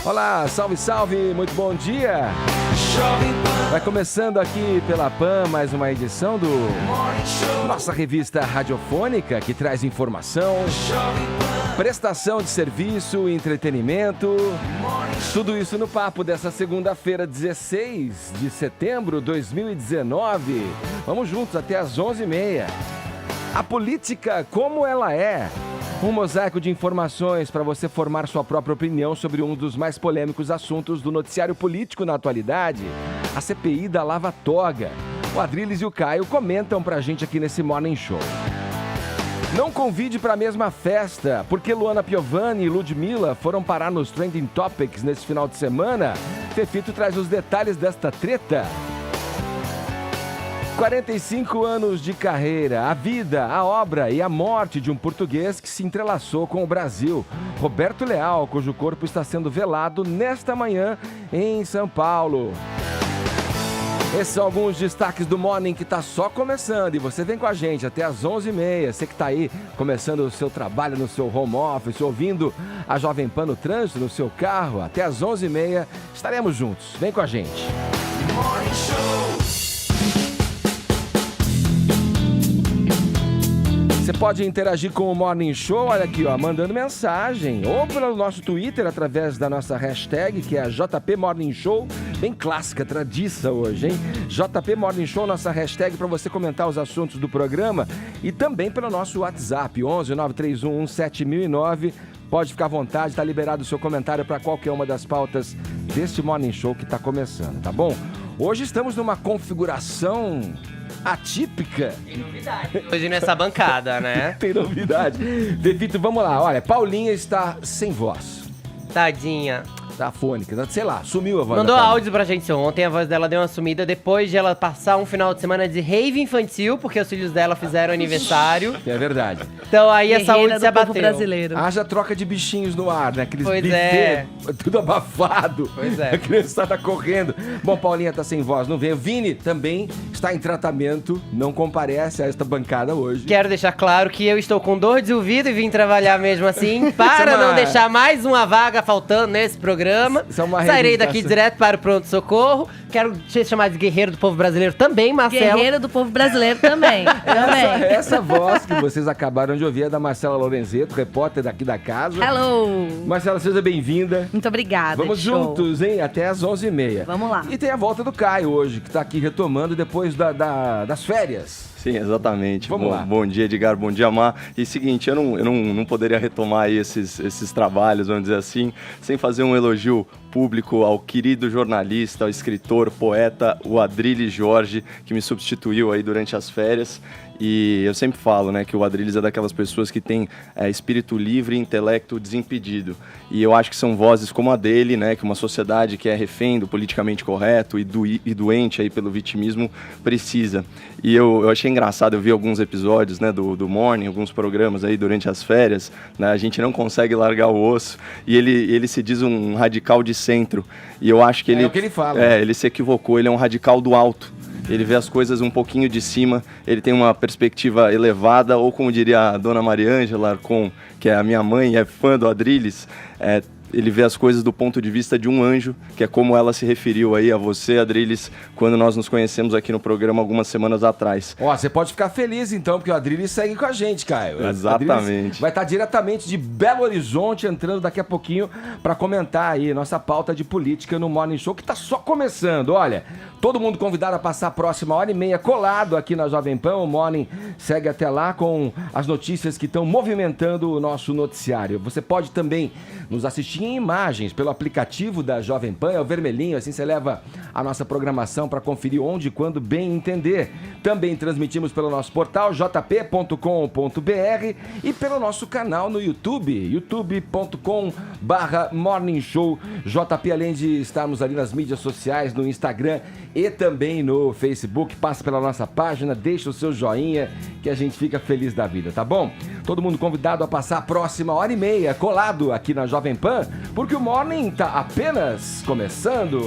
Olá, salve, salve, muito bom dia. Vai começando aqui pela PAN mais uma edição do nossa revista radiofônica que traz informação, prestação de serviço, entretenimento, tudo isso no papo dessa segunda-feira, 16 de setembro de 2019. Vamos juntos até às 11h30. A política como ela é. Um mosaico de informações para você formar sua própria opinião sobre um dos mais polêmicos assuntos do noticiário político na atualidade, a CPI da Lava Toga. O Adrilles e o Caio comentam pra gente aqui nesse Morning Show. Não convide para a mesma festa, porque Luana Piovani e Ludmilla foram parar nos Trending Topics nesse final de semana. Fefito traz os detalhes desta treta. 45 anos de carreira, a vida, a obra e a morte de um português que se entrelaçou com o Brasil. Roberto Leal, cujo corpo está sendo velado nesta manhã em São Paulo. Esses são alguns destaques do Morning que está só começando e você vem com a gente até às 11h30. Você que está aí começando o seu trabalho no seu home office, ouvindo a Jovem Pan no trânsito, no seu carro, até às 11h30 estaremos juntos. Vem com a gente. Morning Show. Você pode interagir com o Morning Show, olha aqui, ó, mandando mensagem, ou pelo nosso Twitter, através da nossa hashtag, que é a JP Morning Show, bem clássica, tradiça hoje, hein? JP Morning Show, nossa hashtag para você comentar os assuntos do programa, e também pelo nosso WhatsApp, 11 931 7009. Pode ficar à vontade, está liberado o seu comentário para qualquer uma das pautas deste Morning Show que está começando, tá bom? Hoje estamos numa configuração atípica. Tem novidade hoje nessa bancada, né? Tem novidade. Fefito, vamos lá. Olha, Paulinha está sem voz. Tadinha. Tá afônica, sei lá, sumiu a voz. Mandou áudio pra gente ontem, a voz dela deu uma sumida depois de ela passar um final de semana de rave infantil, porque os filhos dela fizeram aniversário. É verdade. Então aí a saúde se do abateu. povo brasileiro. Haja troca de bichinhos no ar, né? Aqueles Pois buffet, é. tudo abafado. Pois é. A criançada correndo. Bom, Paulinha tá sem voz, não veio. Vini também está em tratamento, não comparece a esta bancada hoje. Quero deixar claro que eu estou com dor de ouvido e vim trabalhar mesmo assim, para não deixar mais uma vaga faltando nesse programa. Sairei daqui direto para o pronto-socorro. Quero te chamar de guerreiro do povo brasileiro também, Marcelo. Guerreiro do povo brasileiro também. Essa voz que vocês acabaram de ouvir é da Marcela Lorenzetto, repórter daqui da casa. Hello! Marcela, seja bem-vinda. Muito obrigada. Vamos show. juntos, hein? Até às 11h30. Vamos lá. E tem a volta do Caio hoje, que tá aqui retomando depois das férias. Sim, exatamente. Vamos lá. Bom dia, Edgar. Bom dia, Mar. E seguinte, eu não poderia retomar aí esses trabalhos, vamos dizer assim, sem fazer um elogio público ao querido jornalista, ao escritor, poeta, o Adrilles Jorge, que me substituiu aí durante as férias. E eu sempre falo, né, que o Adrilles é daquelas pessoas que tem espírito livre e intelecto desimpedido. E eu acho que são vozes como a dele, né, que uma sociedade que é refém do politicamente correto e doente aí pelo vitimismo precisa. E eu achei engraçado, eu vi alguns episódios, né, do Morning, alguns programas aí durante as férias, né, a gente não consegue largar o osso, e ele se diz um radical de centro. E eu acho que ele... É o que ele fala. Ele se equivocou, ele é um radical do alto. Ele vê as coisas um pouquinho de cima, ele tem uma perspectiva elevada, ou como diria a dona Mariângela Arcon, que é a minha mãe e é fã do Adrilles, ele vê as coisas do ponto de vista de um anjo, que é como ela se referiu aí a você, Adrilles, quando nós nos conhecemos aqui no programa algumas semanas atrás. Ó, você pode ficar feliz então, porque o Adrilles segue com a gente, Caio. Exatamente. Vai estar diretamente de Belo Horizonte, entrando daqui a pouquinho para comentar aí nossa pauta de política no Morning Show, que tá só começando. Olha, todo mundo convidado a passar a próxima 1h30 colado aqui na Jovem Pan. O Morning segue até lá com as notícias que estão movimentando o nosso noticiário. Você pode também nos assistir em imagens pelo aplicativo da Jovem Pan, é o vermelhinho, assim você leva a nossa programação para conferir onde e quando bem entender. Também transmitimos pelo nosso portal jp.com.br e pelo nosso canal no YouTube, youtube.com/Morning Show JP, além de estarmos ali nas mídias sociais, no Instagram e também no Facebook. Passa pela nossa página, deixa o seu joinha que a gente fica feliz da vida, tá bom? Todo mundo convidado a passar a próxima 1h30 colado aqui na Jovem Pan, porque o Morning tá apenas começando.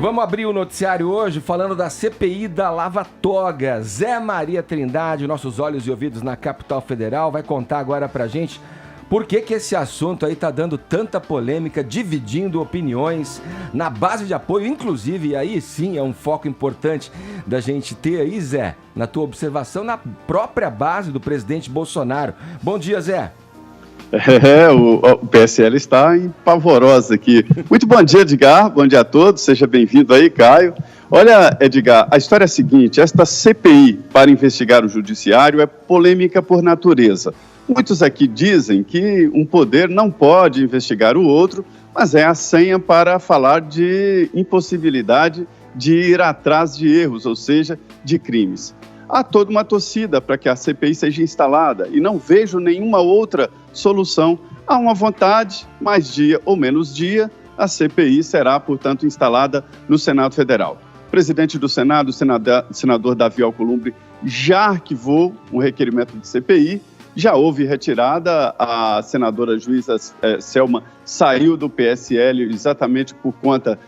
Vamos abrir o noticiário hoje falando da CPI da Lava Toga. Zé Maria Trindade, nossos olhos e ouvidos na capital federal, vai contar agora pra gente por que esse assunto aí tá dando tanta polêmica, dividindo opiniões na base de apoio, inclusive, e aí sim é um foco importante da gente ter aí, Zé, na tua observação, na própria base do presidente Bolsonaro. Bom dia, Zé. O PSL está em pavorosa aqui. Muito bom dia, Edgar, bom dia a todos, seja bem-vindo aí, Caio. Olha, Edgar, a história é a seguinte, esta CPI para investigar o judiciário é polêmica por natureza. Muitos aqui dizem que um poder não pode investigar o outro, mas é a senha para falar de impossibilidade de ir atrás de erros, ou seja, de crimes. Há toda uma torcida para que a CPI seja instalada e não vejo nenhuma outra solução. Há uma vontade, mais dia ou menos dia, a CPI será, portanto, instalada no Senado Federal. O presidente do Senado, o senador Davi Alcolumbre, já arquivou um requerimento de CPI, já houve retirada, a senadora juíza Selma saiu do PSL exatamente por conta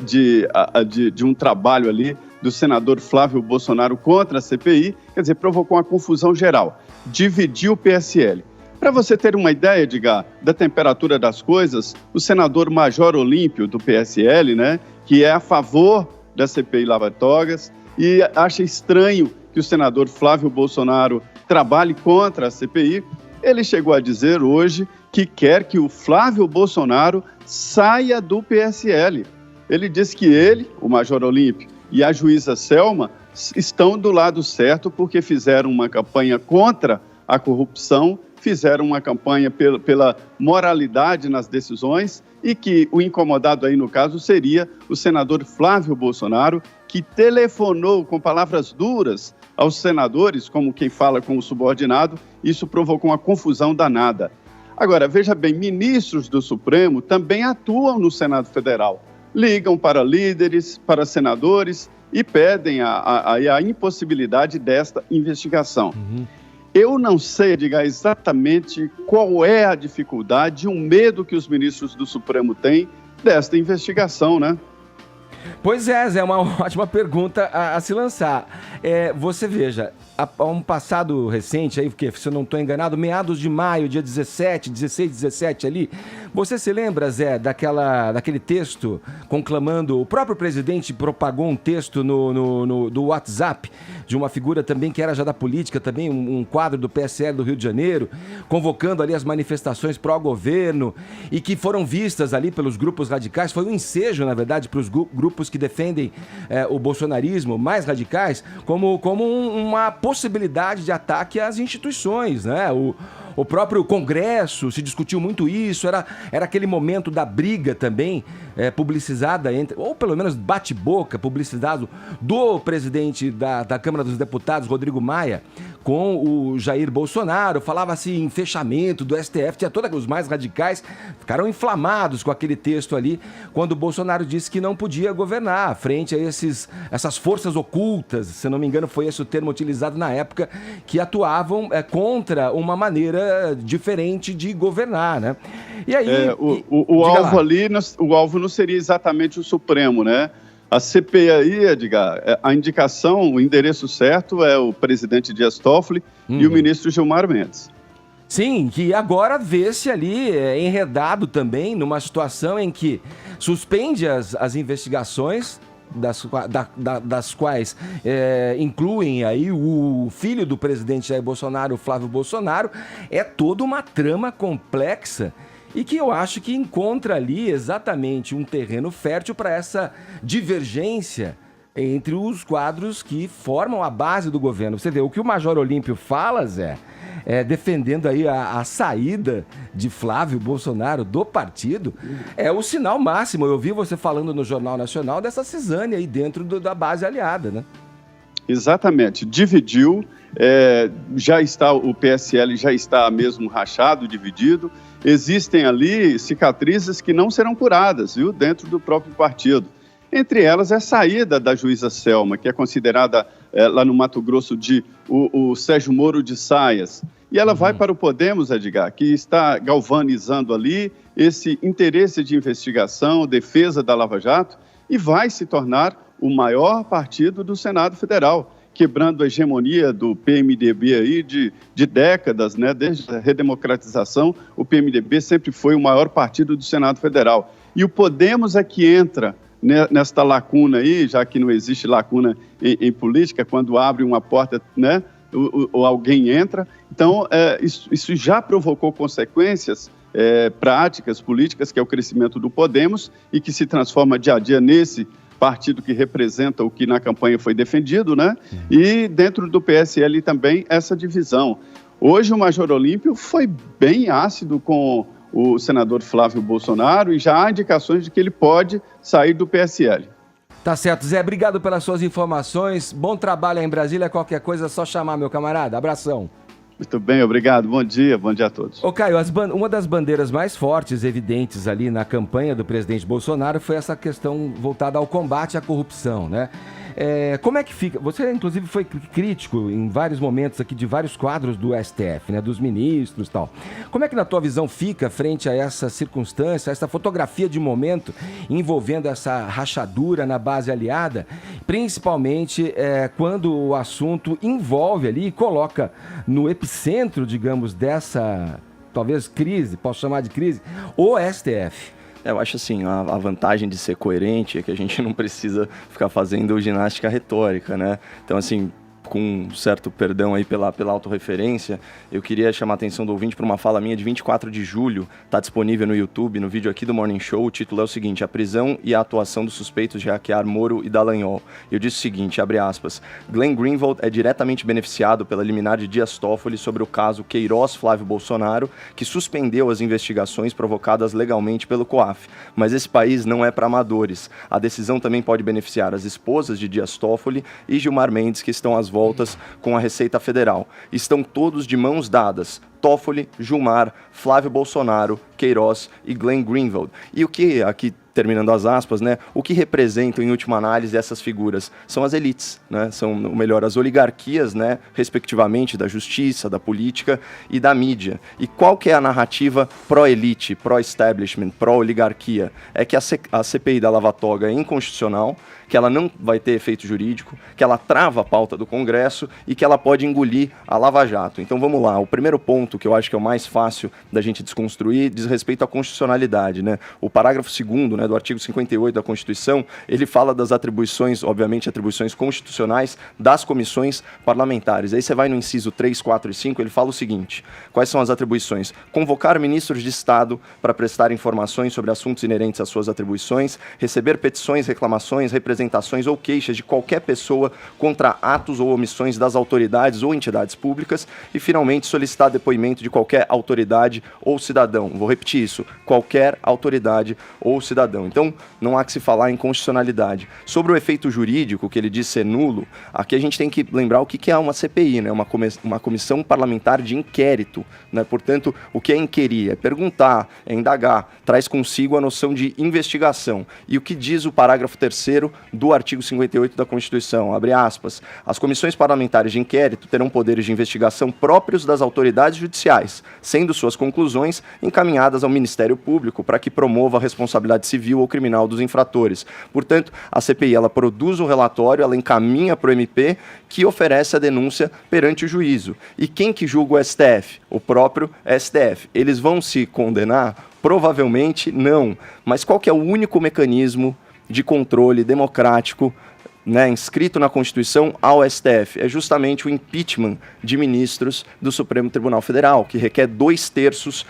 de um trabalho ali do senador Flávio Bolsonaro contra a CPI, quer dizer, provocou uma confusão geral, dividiu o PSL. Para você ter uma ideia, Edgar, da temperatura das coisas, o senador Major Olímpio, do PSL, né, que é a favor da CPI Lava Togas, e acha estranho que o senador Flávio Bolsonaro trabalhe contra a CPI, ele chegou a dizer hoje que quer que o Flávio Bolsonaro saia do PSL. Ele disse que ele, o Major Olímpio, e a juíza Selma estão do lado certo porque fizeram uma campanha contra a corrupção, fizeram uma campanha pela moralidade nas decisões e que o incomodado aí no caso seria o senador Flávio Bolsonaro, que telefonou com palavras duras aos senadores, como quem fala com o subordinado, isso provocou uma confusão danada. Agora, veja bem, ministros do Supremo também atuam no Senado Federal. Ligam para líderes, para senadores e pedem a impossibilidade desta investigação. Eu não sei, Edgar, exatamente qual é a dificuldade, o medo que os ministros do Supremo têm desta investigação, né? Pois é, Zé, uma ótima pergunta a se lançar. Você veja, há um passado recente, aí, porque se eu não estou enganado, meados de maio, dia 16, 17 ali, você se lembra, Zé, daquele texto conclamando, o próprio presidente propagou um texto do WhatsApp, de uma figura também que era já da política, também um quadro do PSL do Rio de Janeiro, convocando ali as manifestações pró-governo e que foram vistas ali pelos grupos radicais, foi um ensejo, na verdade, para os grupos que defendem o bolsonarismo mais radicais, como uma possibilidade de ataque às instituições, né? O próprio Congresso se discutiu muito isso, era aquele momento da briga também publicizada, ou pelo menos bate-boca, publicizado do presidente da Câmara dos Deputados, Rodrigo Maia, com o Jair Bolsonaro, falava-se em fechamento do STF, tinha todos os mais radicais, ficaram inflamados com aquele texto ali, quando o Bolsonaro disse que não podia governar, frente a essas forças ocultas, se não me engano foi esse o termo utilizado na época, que atuavam contra uma maneira diferente de governar, né? E aí... O alvo ali, o alvo não seria exatamente o Supremo, né? A CPI aí, Edgar, a indicação, o endereço certo é o presidente Dias Toffoli e o ministro Gilmar Mendes. Sim, que agora vê-se ali enredado também numa situação em que suspende as investigações, das quais incluem aí o filho do presidente Jair Bolsonaro, o Flávio Bolsonaro. É toda uma trama complexa e que eu acho que encontra ali exatamente um terreno fértil para essa divergência entre os quadros que formam a base do governo. Você vê, o que o Major Olímpio fala, Zé, defendendo aí a saída de Flávio Bolsonaro do partido, é o sinal máximo. Eu vi você falando no Jornal Nacional dessa cisânia aí dentro da base aliada, né? Exatamente, dividiu, o PSL já está mesmo rachado, dividido, existem ali cicatrizes que não serão curadas, viu, dentro do próprio partido. Entre elas é a saída da juíza Selma, que é considerada lá no Mato Grosso o Sérgio Moro de saias. E ela vai para o Podemos, Edgar, que está galvanizando ali esse interesse de investigação, defesa da Lava Jato. e vai se tornar o maior partido do Senado Federal, quebrando a hegemonia do PMDB aí de décadas, né? Desde a redemocratização, o PMDB sempre foi o maior partido do Senado Federal. E o Podemos é que entra nesta lacuna aí, já que não existe lacuna em política, quando abre uma porta, né? Ou alguém entra. Então, isso já provocou consequências práticas, políticas, que é o crescimento do Podemos e que se transforma dia a dia nesse partido que representa o que na campanha foi defendido, né? E dentro do PSL também essa divisão. Hoje o Major Olímpio foi bem ácido com o senador Flávio Bolsonaro e já há indicações de que ele pode sair do PSL. Tá certo, Zé. Obrigado pelas suas informações. Bom trabalho aí em Brasília. Qualquer coisa é só chamar, meu camarada. Abração. Muito bem, obrigado. Bom dia a todos. Ô Caio, uma das bandeiras mais fortes, evidentes ali na campanha do presidente Bolsonaro foi essa questão voltada ao combate à corrupção, né? Como é que fica? Você, inclusive, foi crítico em vários momentos aqui de vários quadros do STF, né? Dos ministros e tal. Como é que, na tua visão, fica frente a essa circunstância, essa fotografia de momento envolvendo essa rachadura na base aliada, principalmente quando o assunto envolve ali e coloca no epicentro, digamos, dessa, talvez, crise, posso chamar de crise, o STF? Eu acho assim, a vantagem de ser coerente é que a gente não precisa ficar fazendo ginástica retórica, né? Então, assim, com um certo perdão aí pela autorreferência, eu queria chamar a atenção do ouvinte para uma fala minha de 24 de julho, está disponível no YouTube, no vídeo aqui do Morning Show. O título é o seguinte: a prisão e a atuação dos suspeitos de hackear Moro e Dallagnol. Eu disse o seguinte, abre aspas, Glenn Greenwald é diretamente beneficiado pela liminar de Dias Toffoli sobre o caso Queiroz Flávio Bolsonaro, que suspendeu as investigações provocadas legalmente pelo COAF. Mas esse país não é para amadores. A decisão também pode beneficiar as esposas de Dias Toffoli e Gilmar Mendes, que estão às voltas com a Receita Federal. Estão todos de mãos dadas. Toffoli, Gilmar, Flávio Bolsonaro, Queiroz e Glenn Greenwald. E o que, aqui terminando as aspas, né, o que representam em última análise essas figuras? São as elites, né, são, ou melhor, as oligarquias, né, respectivamente, da justiça, da política e da mídia. E qual que é a narrativa pró-elite, pró-establishment, pró-oligarquia? É que a CPI da Lava Toga é inconstitucional, que ela não vai ter efeito jurídico, que ela trava a pauta do Congresso e que ela pode engolir a Lava Jato. Então vamos lá, o primeiro ponto que eu acho que é o mais fácil da gente desconstruir diz respeito à constitucionalidade, né? O parágrafo 2º, né, do artigo 58 da Constituição, ele fala das atribuições, obviamente atribuições constitucionais das comissões parlamentares. Aí você vai no inciso 3, 4 e 5, ele fala o seguinte: quais são as atribuições? Convocar ministros de Estado para prestar informações sobre assuntos inerentes às suas atribuições, receber petições, reclamações, representações ou queixas de qualquer pessoa contra atos ou omissões das autoridades ou entidades públicas e, finalmente, solicitar depoimento de qualquer autoridade ou cidadão. Vou repetir isso, qualquer autoridade ou cidadão. Então, não há que se falar em constitucionalidade. Sobre o efeito jurídico, que ele diz ser nulo, aqui a gente tem que lembrar o que é uma CPI, né? Uma comissão parlamentar de inquérito, né? Portanto, o que é inquirir? É perguntar, é indagar, traz consigo a noção de investigação. E o que diz o parágrafo 3º do artigo 58 da Constituição, abre aspas, as comissões parlamentares de inquérito terão poderes de investigação próprios das autoridades judiciais, sendo suas conclusões encaminhadas ao Ministério Público para que promova a responsabilidade civil ou criminal dos infratores. Portanto, a CPI ela produz um relatório, ela encaminha para o MP, que oferece a denúncia perante o juízo. E quem que julga o STF? O próprio STF. Eles vão se condenar? Provavelmente não. Mas qual que é o único mecanismo de controle democrático, né, inscrito na Constituição ao STF? É justamente o impeachment de ministros do Supremo Tribunal Federal, que requer 2/3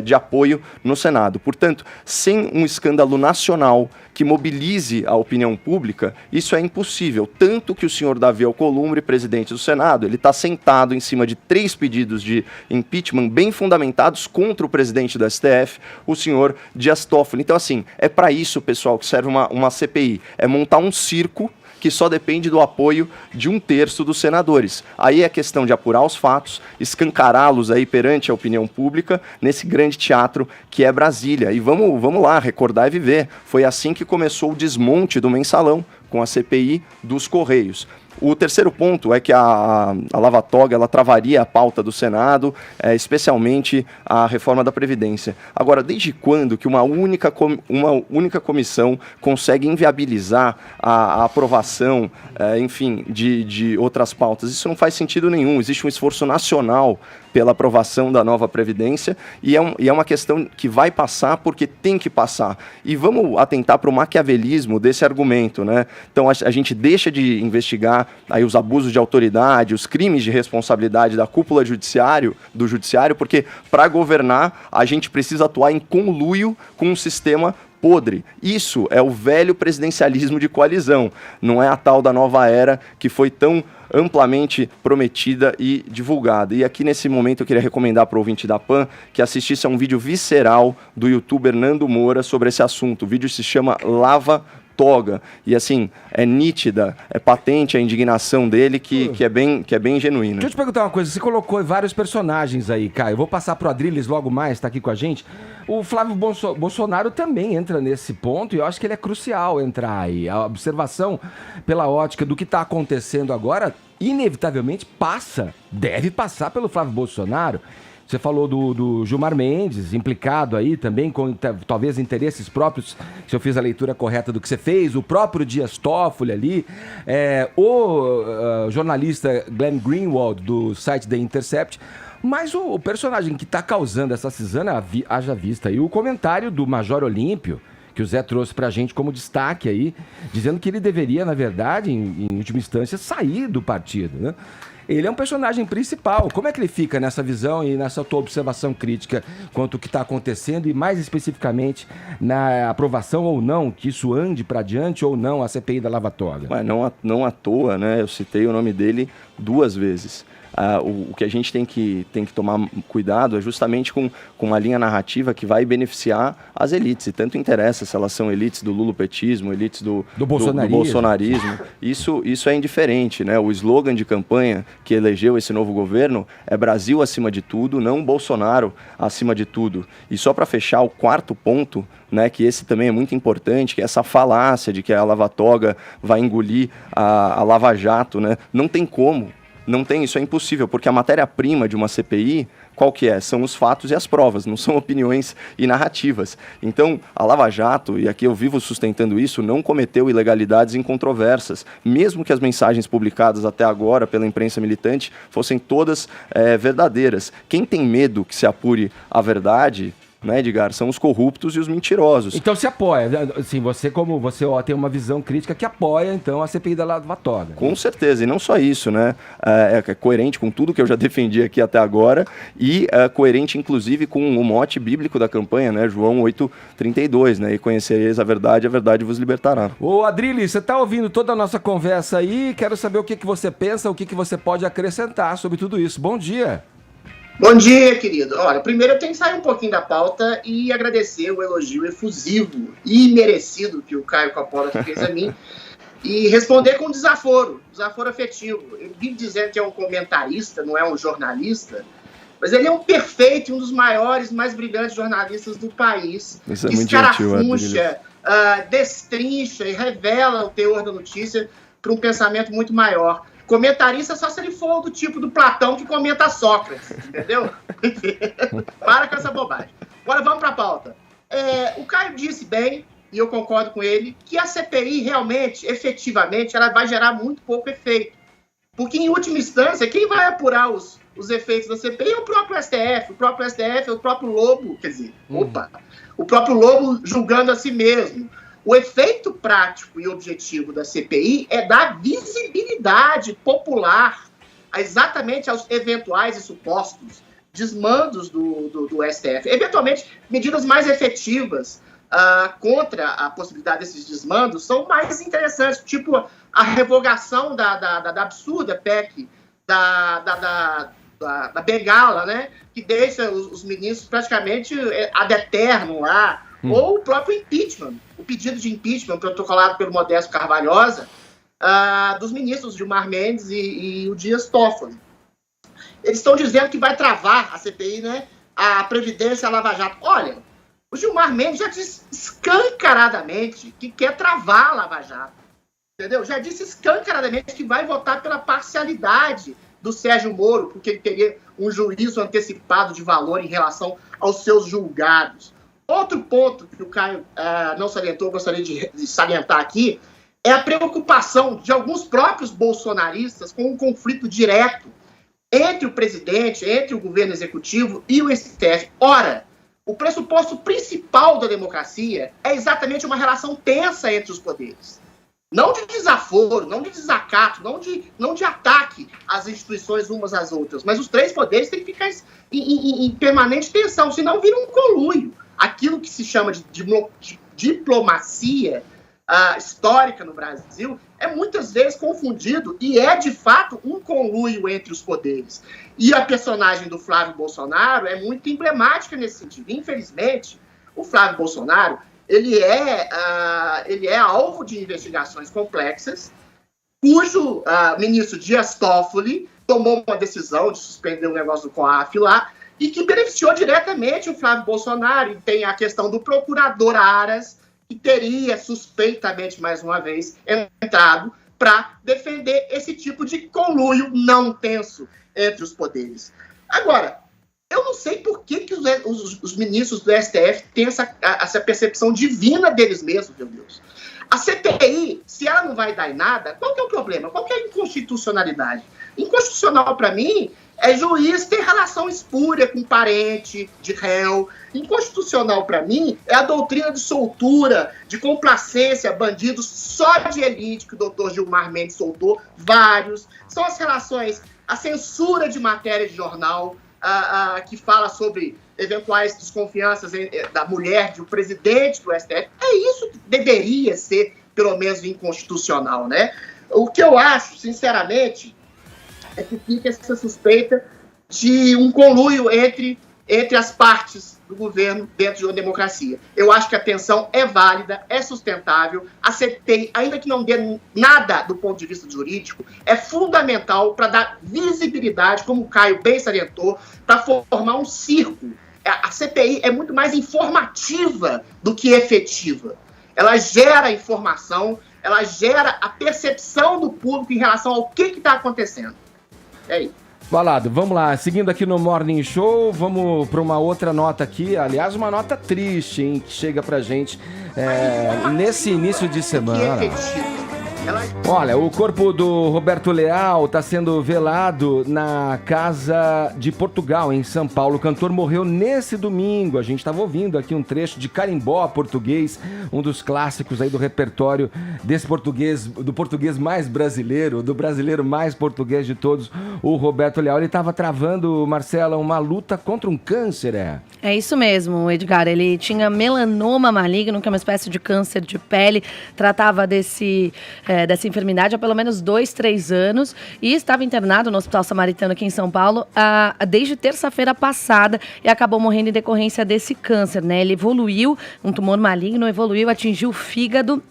de apoio no Senado. Portanto, sem um escândalo nacional que mobilize a opinião pública, isso é impossível. Tanto que o senhor Davi Alcolumbre, presidente do Senado, ele está sentado em cima de 3 pedidos de impeachment bem fundamentados contra o presidente do STF, o senhor Dias Toffoli. Então, assim, é para isso, pessoal, que serve uma CPI. É montar um circo que só depende do apoio de 1/3 dos senadores. Aí é questão de apurar os fatos, escancará-los aí perante a opinião pública nesse grande teatro que é Brasília. E vamos lá, recordar e viver. Foi assim que começou o desmonte do mensalão, com a CPI dos Correios. O terceiro ponto é que a lava-toga ela travaria a pauta do Senado, especialmente a reforma da Previdência. Agora, desde quando que uma única comissão consegue inviabilizar a aprovação, enfim, de outras pautas? Isso não faz sentido nenhum. Existe um esforço nacional pela aprovação da nova Previdência e é uma questão que vai passar porque tem que passar. E vamos atentar para o maquiavelismo desse argumento, né? Então a gente deixa de investigar aí os abusos de autoridade, os crimes de responsabilidade da cúpula do judiciário, porque para governar a gente precisa atuar em conluio com um sistema podre. Isso é o velho presidencialismo de coalizão, não é a tal da nova era que foi tão amplamente prometida e divulgada. E aqui nesse momento eu queria recomendar para o ouvinte da PAN que assistisse a um vídeo visceral do youtuber Nando Moura sobre esse assunto. O vídeo se chama Lava Toga. E assim, é nítida, é patente a indignação dele que é bem genuína. Deixa eu te perguntar uma coisa, você colocou vários personagens aí, Caio. Eu vou passar pro Adriles logo mais, tá aqui com a gente. O Flávio Bolsonaro também entra nesse ponto e eu acho que ele é crucial entrar aí. A observação pela ótica do que está acontecendo agora, inevitavelmente deve passar pelo Flávio Bolsonaro. Você falou do Gilmar Mendes, implicado aí também com talvez interesses próprios, se eu fiz a leitura correta do que você fez, o próprio Dias Toffoli ali, o jornalista Glenn Greenwald, do site The Intercept, mas o personagem que está causando essa cisana, haja vista aí, o comentário do Major Olímpio, que o Zé trouxe pra gente como destaque aí, dizendo que ele deveria, na verdade, em última instância, sair do partido, né? Ele é um personagem principal. Como é que ele fica nessa visão e nessa tua observação crítica quanto ao que está acontecendo e mais especificamente na aprovação ou não, que isso ande para diante ou não a CPI da Lava Toga? Não à toa, né? Eu citei o nome dele 2 vezes. O que a gente tem que tomar cuidado é justamente com uma linha narrativa que vai beneficiar as elites. E tanto interessa se elas são elites do lulopetismo, elites do bolsonarismo. Isso é indiferente, né? O slogan de campanha que elegeu esse novo governo é Brasil acima de tudo, não Bolsonaro acima de tudo. E só para fechar o quarto ponto, né, que esse também é muito importante, que é essa falácia de que a Lava Toga vai engolir a Lava Jato, né? Não tem como. Não tem, isso é impossível, porque a matéria-prima de uma CPI, qual que é? São os fatos e as provas, não são opiniões e narrativas. Então, a Lava Jato, e aqui eu vivo sustentando isso, não cometeu ilegalidades incontroversas, mesmo que as mensagens publicadas até agora pela imprensa militante fossem todas verdadeiras. Quem tem medo que se apure a verdade, né, Edgar, são os corruptos e os mentirosos. Então se apoia, assim, você tem uma visão crítica que apoia, então, a CPI da Lava Toga. Com certeza, e não só isso, né, é coerente com tudo que eu já defendi aqui até agora e coerente, inclusive, com o mote bíblico da campanha, né, João 8,32, né, e conhecereis a verdade vos libertará. Ô, Adriles, você está ouvindo toda a nossa conversa aí, quero saber o que você pensa, o que você pode acrescentar sobre tudo isso. Bom dia. Bom dia, querido. Olha, primeiro eu tenho que sair um pouquinho da pauta e agradecer o elogio efusivo e merecido que o Caio Coppola fez a mim e responder com desaforo afetivo. Ele vive dizendo que é um comentarista, não é um jornalista, mas ele é um perfeito, um dos maiores, mais brilhantes jornalistas do país. Isso é muito gentil, destrincha e revela o teor da notícia para um pensamento muito maior. Comentarista só se ele for do tipo do Platão que comenta Sócrates, entendeu? Para com essa bobagem. Agora vamos para a pauta. O Caio disse bem, e eu concordo com ele, que a CPI realmente, efetivamente, ela vai gerar muito pouco efeito. Porque, em última instância, quem vai apurar os efeitos da CPI é o próprio STF. O próprio STF é o próprio Lobo, quer dizer, o próprio Lobo julgando a si mesmo. O efeito prático e objetivo da CPI é dar visibilidade popular exatamente aos eventuais e supostos desmandos do STF. Eventualmente, medidas mais efetivas contra a possibilidade desses desmandos são mais interessantes, tipo a revogação da absurda PEC da bengala, né, que deixa os ministros praticamente ad eternum lá, ou o próprio impeachment, o pedido de impeachment protocolado pelo Modesto Carvalhosa dos ministros Gilmar Mendes e o Dias Toffoli. Eles estão dizendo que vai travar a CPI, né, a Previdência e a Lava Jato. Olha, o Gilmar Mendes já disse escancaradamente que quer travar a Lava Jato. entendeu? Já disse escancaradamente que vai votar pela parcialidade do Sérgio Moro, porque ele teria um juízo antecipado de valor em relação aos seus julgados. Outro ponto que o Caio não salientou, eu gostaria de salientar aqui, é a preocupação de alguns próprios bolsonaristas com um conflito direto entre o presidente, entre o governo executivo e o STF. Ora, o pressuposto principal da democracia é exatamente uma relação tensa entre os poderes. Não de desaforo, não de desacato, não de ataque às instituições umas às outras, mas os três poderes têm que ficar em permanente tensão, senão vira um conluio. Aquilo que se chama de diplomacia histórica no Brasil é muitas vezes confundido e é, de fato, um conluio entre os poderes. E a personagem do Flávio Bolsonaro é muito emblemática nesse sentido. Infelizmente, o Flávio Bolsonaro ele é alvo de investigações complexas, cujo ministro Dias Toffoli tomou uma decisão de suspender o negócio do COAF lá, e que beneficiou diretamente o Flávio Bolsonaro. E tem a questão do procurador Aras, que teria suspeitamente, mais uma vez, entrado para defender esse tipo de conluio não tenso entre os poderes. Agora, eu não sei por que os ministros do STF têm essa percepção divina deles mesmos, meu Deus. A CPI, se ela não vai dar em nada, qual que é o problema? Qual que é a inconstitucionalidade? Inconstitucional, para mim, é juiz ter relação espúria com parente de réu. Inconstitucional, para mim, é a doutrina de soltura, de complacência, bandidos só de elite, que o doutor Gilmar Mendes soltou, vários. São as relações, a censura de matéria de jornal, que fala sobre eventuais desconfianças da mulher do presidente do STF. É isso que deveria ser, pelo menos, inconstitucional, né? O que eu acho, sinceramente, é que fica essa suspeita de um conluio entre as partes do governo dentro de uma democracia. Eu acho que a tensão é válida, é sustentável. A CPI, ainda que não dê nada do ponto de vista jurídico, é fundamental para dar visibilidade, como o Caio bem salientou, para formar um circo. A CPI é muito mais informativa do que efetiva. Ela gera informação, ela gera a percepção do público em relação ao que está acontecendo. É isso. Balado, vamos lá, seguindo aqui no Morning Show, vamos para uma outra nota aqui, aliás, uma nota triste, hein, que chega pra gente nesse início de semana. Olha, o corpo do Roberto Leal está sendo velado na Casa de Portugal, em São Paulo. O cantor morreu nesse domingo. A gente estava ouvindo aqui um trecho de Carimbó Português, um dos clássicos aí do repertório desse português, do português mais brasileiro, do brasileiro mais português de todos, o Roberto Leal. Ele estava travando, Marcela, uma luta contra um câncer, É isso mesmo, Edgar. Ele tinha melanoma maligno, que é uma espécie de câncer de pele. Tratava dessa enfermidade há pelo menos 2-3 anos e estava internado no Hospital Samaritano aqui em São Paulo desde terça-feira passada e acabou morrendo em decorrência desse câncer, né? Ele evoluiu, um tumor maligno atingiu o fígado,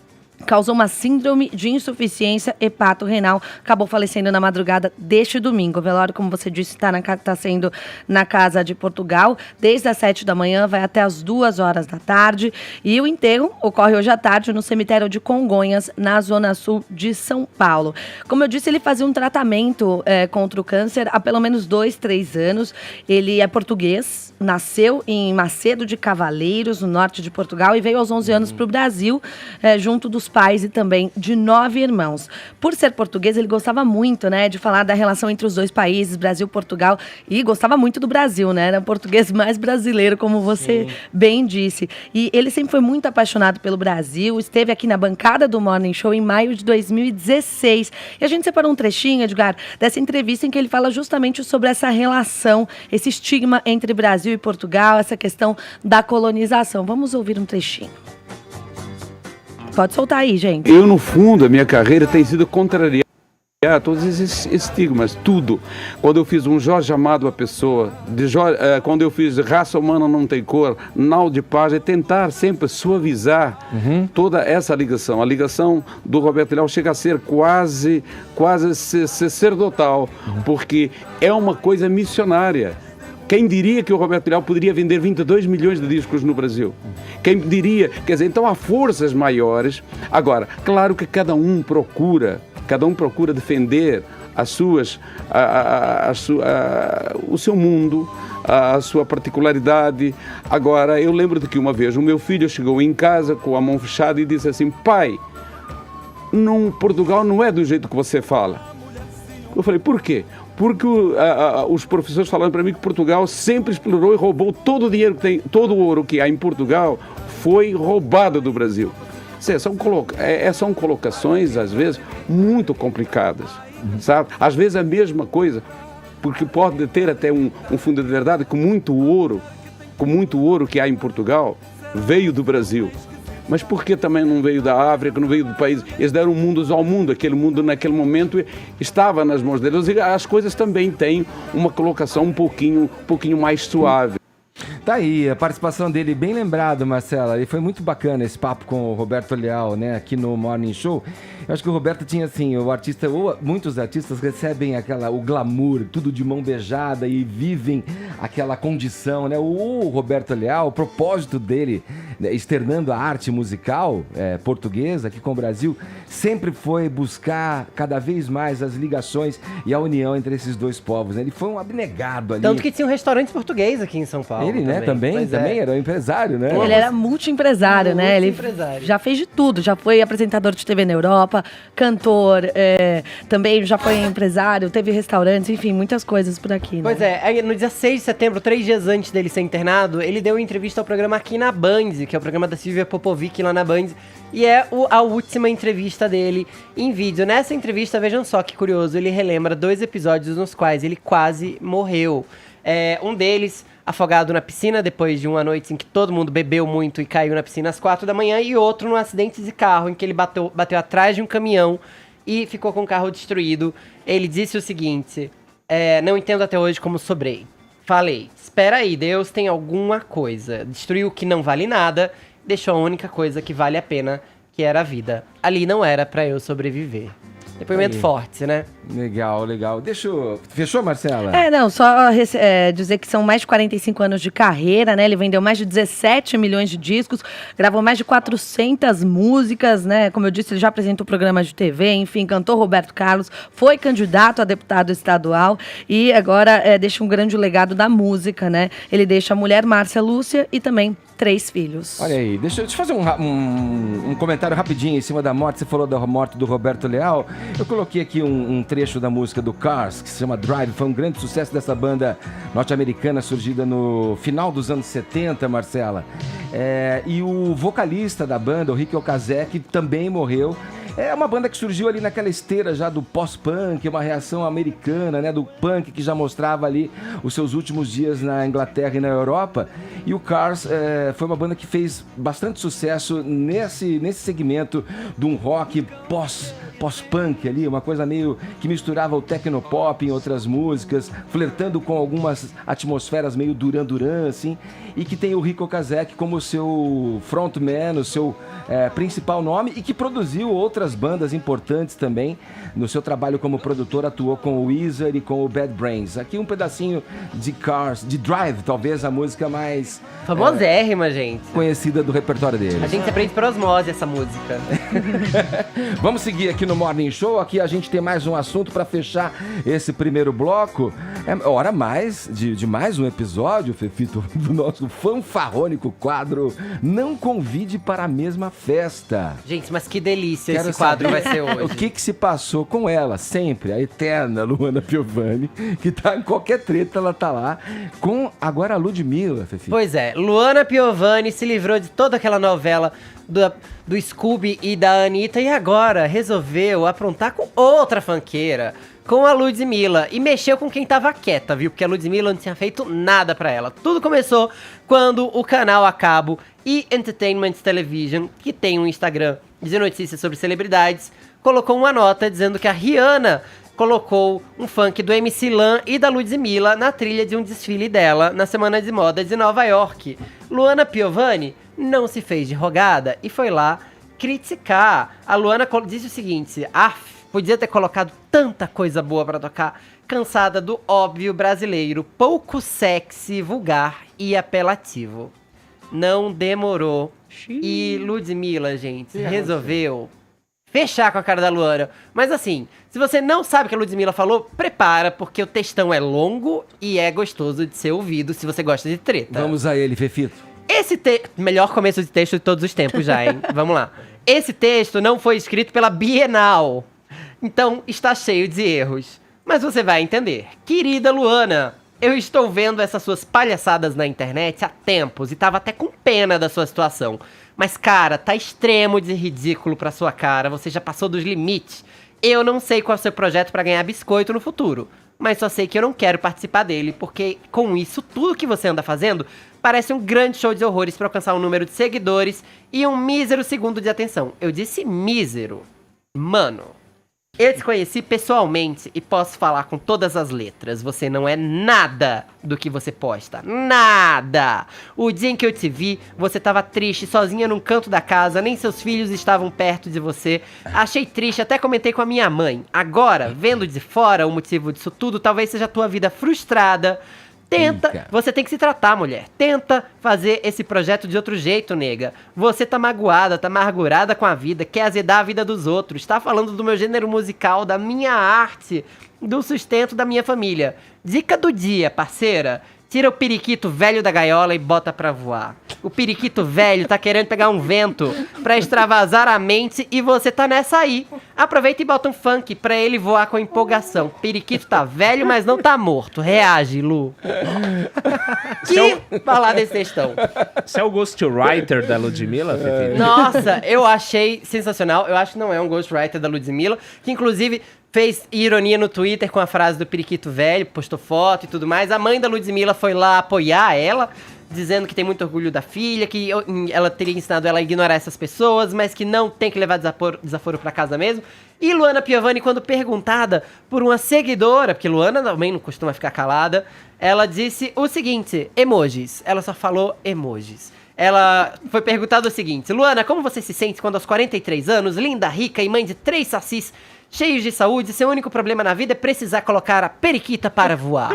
causou uma síndrome de insuficiência hepato-renal, acabou falecendo na madrugada deste domingo. O velório, como você disse, está sendo na Casa de Portugal, desde as 7 da manhã, vai até as 2 horas da tarde, e o enterro ocorre hoje à tarde no cemitério de Congonhas, na Zona Sul de São Paulo. Como eu disse, ele fazia um tratamento contra o câncer há pelo menos 2-3 anos. Ele é português, nasceu em Macedo de Cavaleiros, no norte de Portugal, e veio aos 11 anos para o Brasil, junto dos pais e também de 9 irmãos. Por ser português, ele gostava muito, né, de falar da relação entre os dois países, Brasil e Portugal, e gostava muito do Brasil, né, era o português mais brasileiro, como você bem disse. E ele sempre foi muito apaixonado pelo Brasil, esteve aqui na bancada do Morning Show em maio de 2016. E a gente separou um trechinho, Edgar, dessa entrevista em que ele fala justamente sobre essa relação, esse estigma entre Brasil e Portugal, essa questão da colonização. Vamos ouvir um trechinho. Pode soltar aí, gente. Eu, no fundo, a minha carreira tem sido contrariar todos esses estigmas, tudo. Quando eu fiz um Jorge Amado a Pessoa, quando eu fiz Raça Humana Não Tem Cor, Nau de Paz, é tentar sempre suavizar toda essa ligação. A ligação do Roberto Leal chega a ser quase sacerdotal, porque é uma coisa missionária. Quem diria que o Roberto Leal poderia vender 22 milhões de discos no Brasil? Quem diria? Quer dizer, então há forças maiores. Agora, claro que cada um procura defender o seu mundo, a sua particularidade. Agora, eu lembro de que uma vez o meu filho chegou em casa com a mão fechada e disse assim: pai, Portugal não é do jeito que você fala. Eu falei: por quê? Porque os professores falaram para mim que Portugal sempre explorou e roubou todo o dinheiro que tem, todo o ouro que há em Portugal foi roubado do Brasil. São colocações, às vezes, muito complicadas, sabe? Às vezes a mesma coisa, porque pode ter até um fundo de verdade que muito ouro que há em Portugal veio do Brasil. Mas por que também não veio da África, não veio do país? Eles deram mundos ao mundo, aquele mundo naquele momento estava nas mãos deles. E as coisas também têm uma colocação um pouquinho mais suave. Tá aí, a participação dele, bem lembrado, Marcela, e foi muito bacana esse papo com o Roberto Leal, né, aqui no Morning Show. Eu acho que o Roberto tinha, assim, muitos artistas recebem o glamour, tudo de mão beijada e vivem aquela condição, né, o Roberto Leal, o propósito dele, né, externando a arte musical portuguesa aqui com o Brasil, sempre foi buscar cada vez mais as ligações e a união entre esses dois povos, né? Ele foi um abnegado ali. Tanto que tinha um restaurante português aqui em São Paulo. Ele, né, também era um empresário, né? Ele era multi-empresário, né? Ele já fez de tudo, já foi apresentador de TV na Europa, cantor, também já foi empresário, teve restaurantes, enfim, muitas coisas por aqui, né? Pois é, no dia 6 de setembro, 3 dias antes dele ser internado, ele deu uma entrevista ao programa aqui na Band, que é o programa da Silvia Popovic lá na Band, e é a última entrevista dele em vídeo. Nessa entrevista, vejam só que curioso, ele relembra 2 episódios nos quais ele quase morreu. Um deles afogado na piscina depois de uma noite em que todo mundo bebeu muito e caiu na piscina às 4 da manhã, e outro num acidente de carro em que ele bateu atrás de um caminhão e ficou com o carro destruído. Ele disse o seguinte: não entendo até hoje como sobrei. Falei, espera aí, Deus tem alguma coisa. Destruiu o que não vale nada, deixou a única coisa que vale a pena, que era a vida. Ali não era pra eu sobreviver. Depoimento forte, né? Legal. Fechou, Marcela? Só dizer que são mais de 45 anos de carreira, né? Ele vendeu mais de 17 milhões de discos, gravou mais de 400 músicas, né? Como eu disse, ele já apresentou programas de TV, enfim, cantou Roberto Carlos, foi candidato a deputado estadual e agora deixa um grande legado da música, né? Ele deixa a mulher Márcia Lúcia e também 3 filhos. Olha aí, deixa eu fazer um comentário rapidinho em cima da morte. Você falou da morte do Roberto Leal. Eu coloquei aqui um trecho da música do Cars, que se chama Drive. Foi um grande sucesso dessa banda norte-americana surgida no final dos anos 70, Marcela. E o vocalista da banda, o Ricky Okazek, também morreu. É uma banda que surgiu ali naquela esteira já do pós-punk, uma reação americana, né, do punk que já mostrava ali os seus últimos dias na Inglaterra e na Europa. E o Cars foi uma banda que fez bastante sucesso nesse segmento de um rock pós-punk ali, uma coisa meio que misturava o tecnopop em outras músicas, flertando com algumas atmosferas meio Duran Duran, assim, e que tem o Ricky Okazek como seu frontman, o seu principal nome, e que produziu outras bandas importantes também. No seu trabalho como produtor, atuou com o Weezer e com o Bad Brains. Aqui um pedacinho de Cars, de Drive, talvez a música mais famosérrima, gente, conhecida do repertório dele. A gente aprende por osmose essa música. Vamos seguir aqui no Morning Show. Aqui a gente tem mais um assunto para fechar esse primeiro bloco. Hora mais de mais um episódio, Fefito, do nosso fanfarrônico quadro Não Convide para a Mesma Festa. Gente, mas que delícia esse quadro vai ser hoje. O que se passou com ela, sempre, a eterna Luana Piovani, que tá em qualquer treta, ela tá lá, com agora a Ludmilla, Fefito. Pois é, Luana Piovani se livrou de toda aquela novela do Scooby e da Anitta e agora resolveu aprontar com outra funkeira, com a Ludmilla, e mexeu com quem tava quieta, viu? Porque a Ludmilla não tinha feito nada pra ela. Tudo começou quando o canal a cabo E! Entertainment Television, que tem um Instagram de notícias sobre celebridades, colocou uma nota dizendo que a Rihanna colocou um funk do MC Lan e da Ludmilla na trilha de um desfile dela na Semana de Moda de Nova York. Luana Piovani não se fez de rogada e foi lá criticar. A Luana disse o seguinte: podia ter colocado tanta coisa boa pra tocar. cansada do óbvio brasileiro, pouco sexy, vulgar e apelativo. Não demorou. E Ludmilla, gente, resolveu fechar com a cara da Luana. Mas assim, se você não sabe o que a Ludmilla falou, prepara, porque o textão é longo e é gostoso de ser ouvido se você gosta de treta. Vamos a ele, Fefito. Melhor começo de texto de todos os tempos já, hein? Vamos lá. Esse texto não foi escrito pela Bienal, então está cheio de erros. Mas você vai entender. Querida Luana, eu estou vendo essas suas palhaçadas na internet há tempos e tava até com pena da sua situação. Mas, cara, tá extremo de ridículo pra sua cara, você já passou dos limites. Eu não sei qual é o seu projeto pra ganhar biscoito no futuro, mas só sei que eu não quero participar dele, porque com isso, tudo que você anda fazendo parece um grande show de horrores pra alcançar um número de seguidores e um mísero segundo de atenção. Eu disse mísero. Mano, eu te conheci pessoalmente e posso falar com todas as letras. Você não é nada do que você posta. Nada! O dia em que eu te vi, você tava triste, sozinha num canto da casa, nem seus filhos estavam perto de você. Achei triste, até comentei com a minha mãe. Agora, vendo de fora o motivo disso tudo, talvez seja a tua vida frustrada. Tenta, você tem que se tratar, mulher. Tenta fazer esse projeto de outro jeito, nega. Você tá magoada, tá amargurada com a vida, quer azedar a vida dos outros. Tá falando do meu gênero musical, da minha arte, do sustento da minha família. Dica do dia, parceira. Tira o periquito velho da gaiola e bota pra voar. O periquito velho tá querendo pegar um vento pra extravasar a mente e você tá nessa aí. Aproveita e bota um funk pra ele voar com empolgação. Periquito tá velho, mas não tá morto. Reage, Lu. Que falar desse textão. Você é o ghostwriter da Ludmilla, Fefito? Nossa, eu achei sensacional. Eu acho que não é um ghostwriter da Ludmilla, que inclusive fez ironia no Twitter com a frase do periquito velho, postou foto e tudo mais. A mãe da Ludmilla foi lá apoiar ela, dizendo que tem muito orgulho da filha, que ela teria ensinado ela a ignorar essas pessoas, mas que não tem que levar desaforo pra casa mesmo. E Luana Piovani, quando perguntada por uma seguidora, porque Luana também não costuma ficar calada, ela disse o seguinte: emojis. Ela só falou emojis. Ela foi perguntada o seguinte: Luana, como você se sente quando aos 43 anos, linda, rica e mãe de 3 sacis, cheios de saúde, seu único problema na vida é precisar colocar a periquita para voar?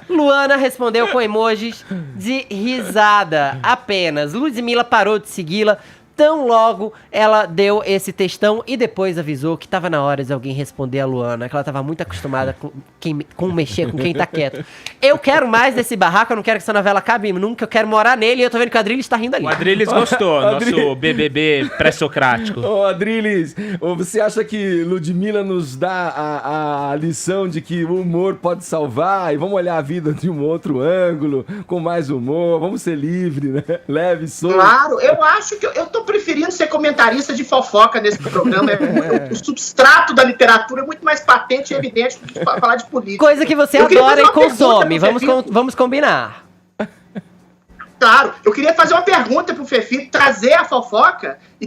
Luana respondeu com emojis de risada apenas. Ludmilla parou de segui-la tão logo ela deu esse textão e depois avisou que tava na hora de alguém responder a Luana, que ela tava muito acostumada com mexer com quem tá quieto. Eu quero mais desse barraco, eu não quero que essa novela acabe nunca, eu quero morar nele e eu tô vendo que o Adrilles tá rindo ali. O Adrilles gostou, nosso BBB pré-socrático. Ô, Adrilles, você acha que Ludmilla nos dá a lição de que o humor pode salvar e vamos olhar a vida de um outro ângulo, com mais humor, vamos ser livres, né? Leve, solto. Claro, eu acho que eu tô preferindo ser comentarista de fofoca nesse programa. O substrato da literatura é muito mais patente e evidente do que falar de política. Coisa que você adora e consome. Vamos combinar. Claro, eu queria fazer uma pergunta pro Fefito, trazer a fofoca e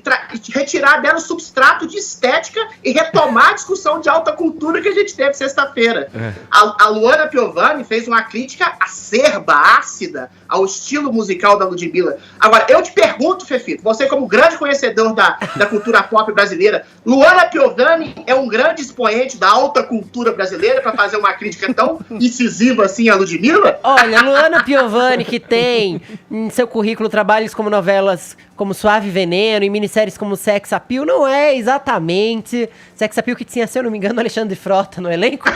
retirar dela o substrato de estética e retomar a discussão de alta cultura que a gente teve sexta-feira. A Luana Piovani fez uma crítica acerba, ácida, ao estilo musical da Ludmilla. Agora, eu te pergunto, Fefito, você como grande conhecedor da cultura pop brasileira, Luana Piovani é um grande expoente da alta cultura brasileira para fazer uma crítica tão incisiva assim à Ludmilla? Olha, Luana Piovani, que tem em seu currículo trabalhos como novelas como Suave Veneno e minisséries como Sex Appeal, não é exatamente Sex Appeal que tinha, se eu não me engano, Alexandre Frota no elenco.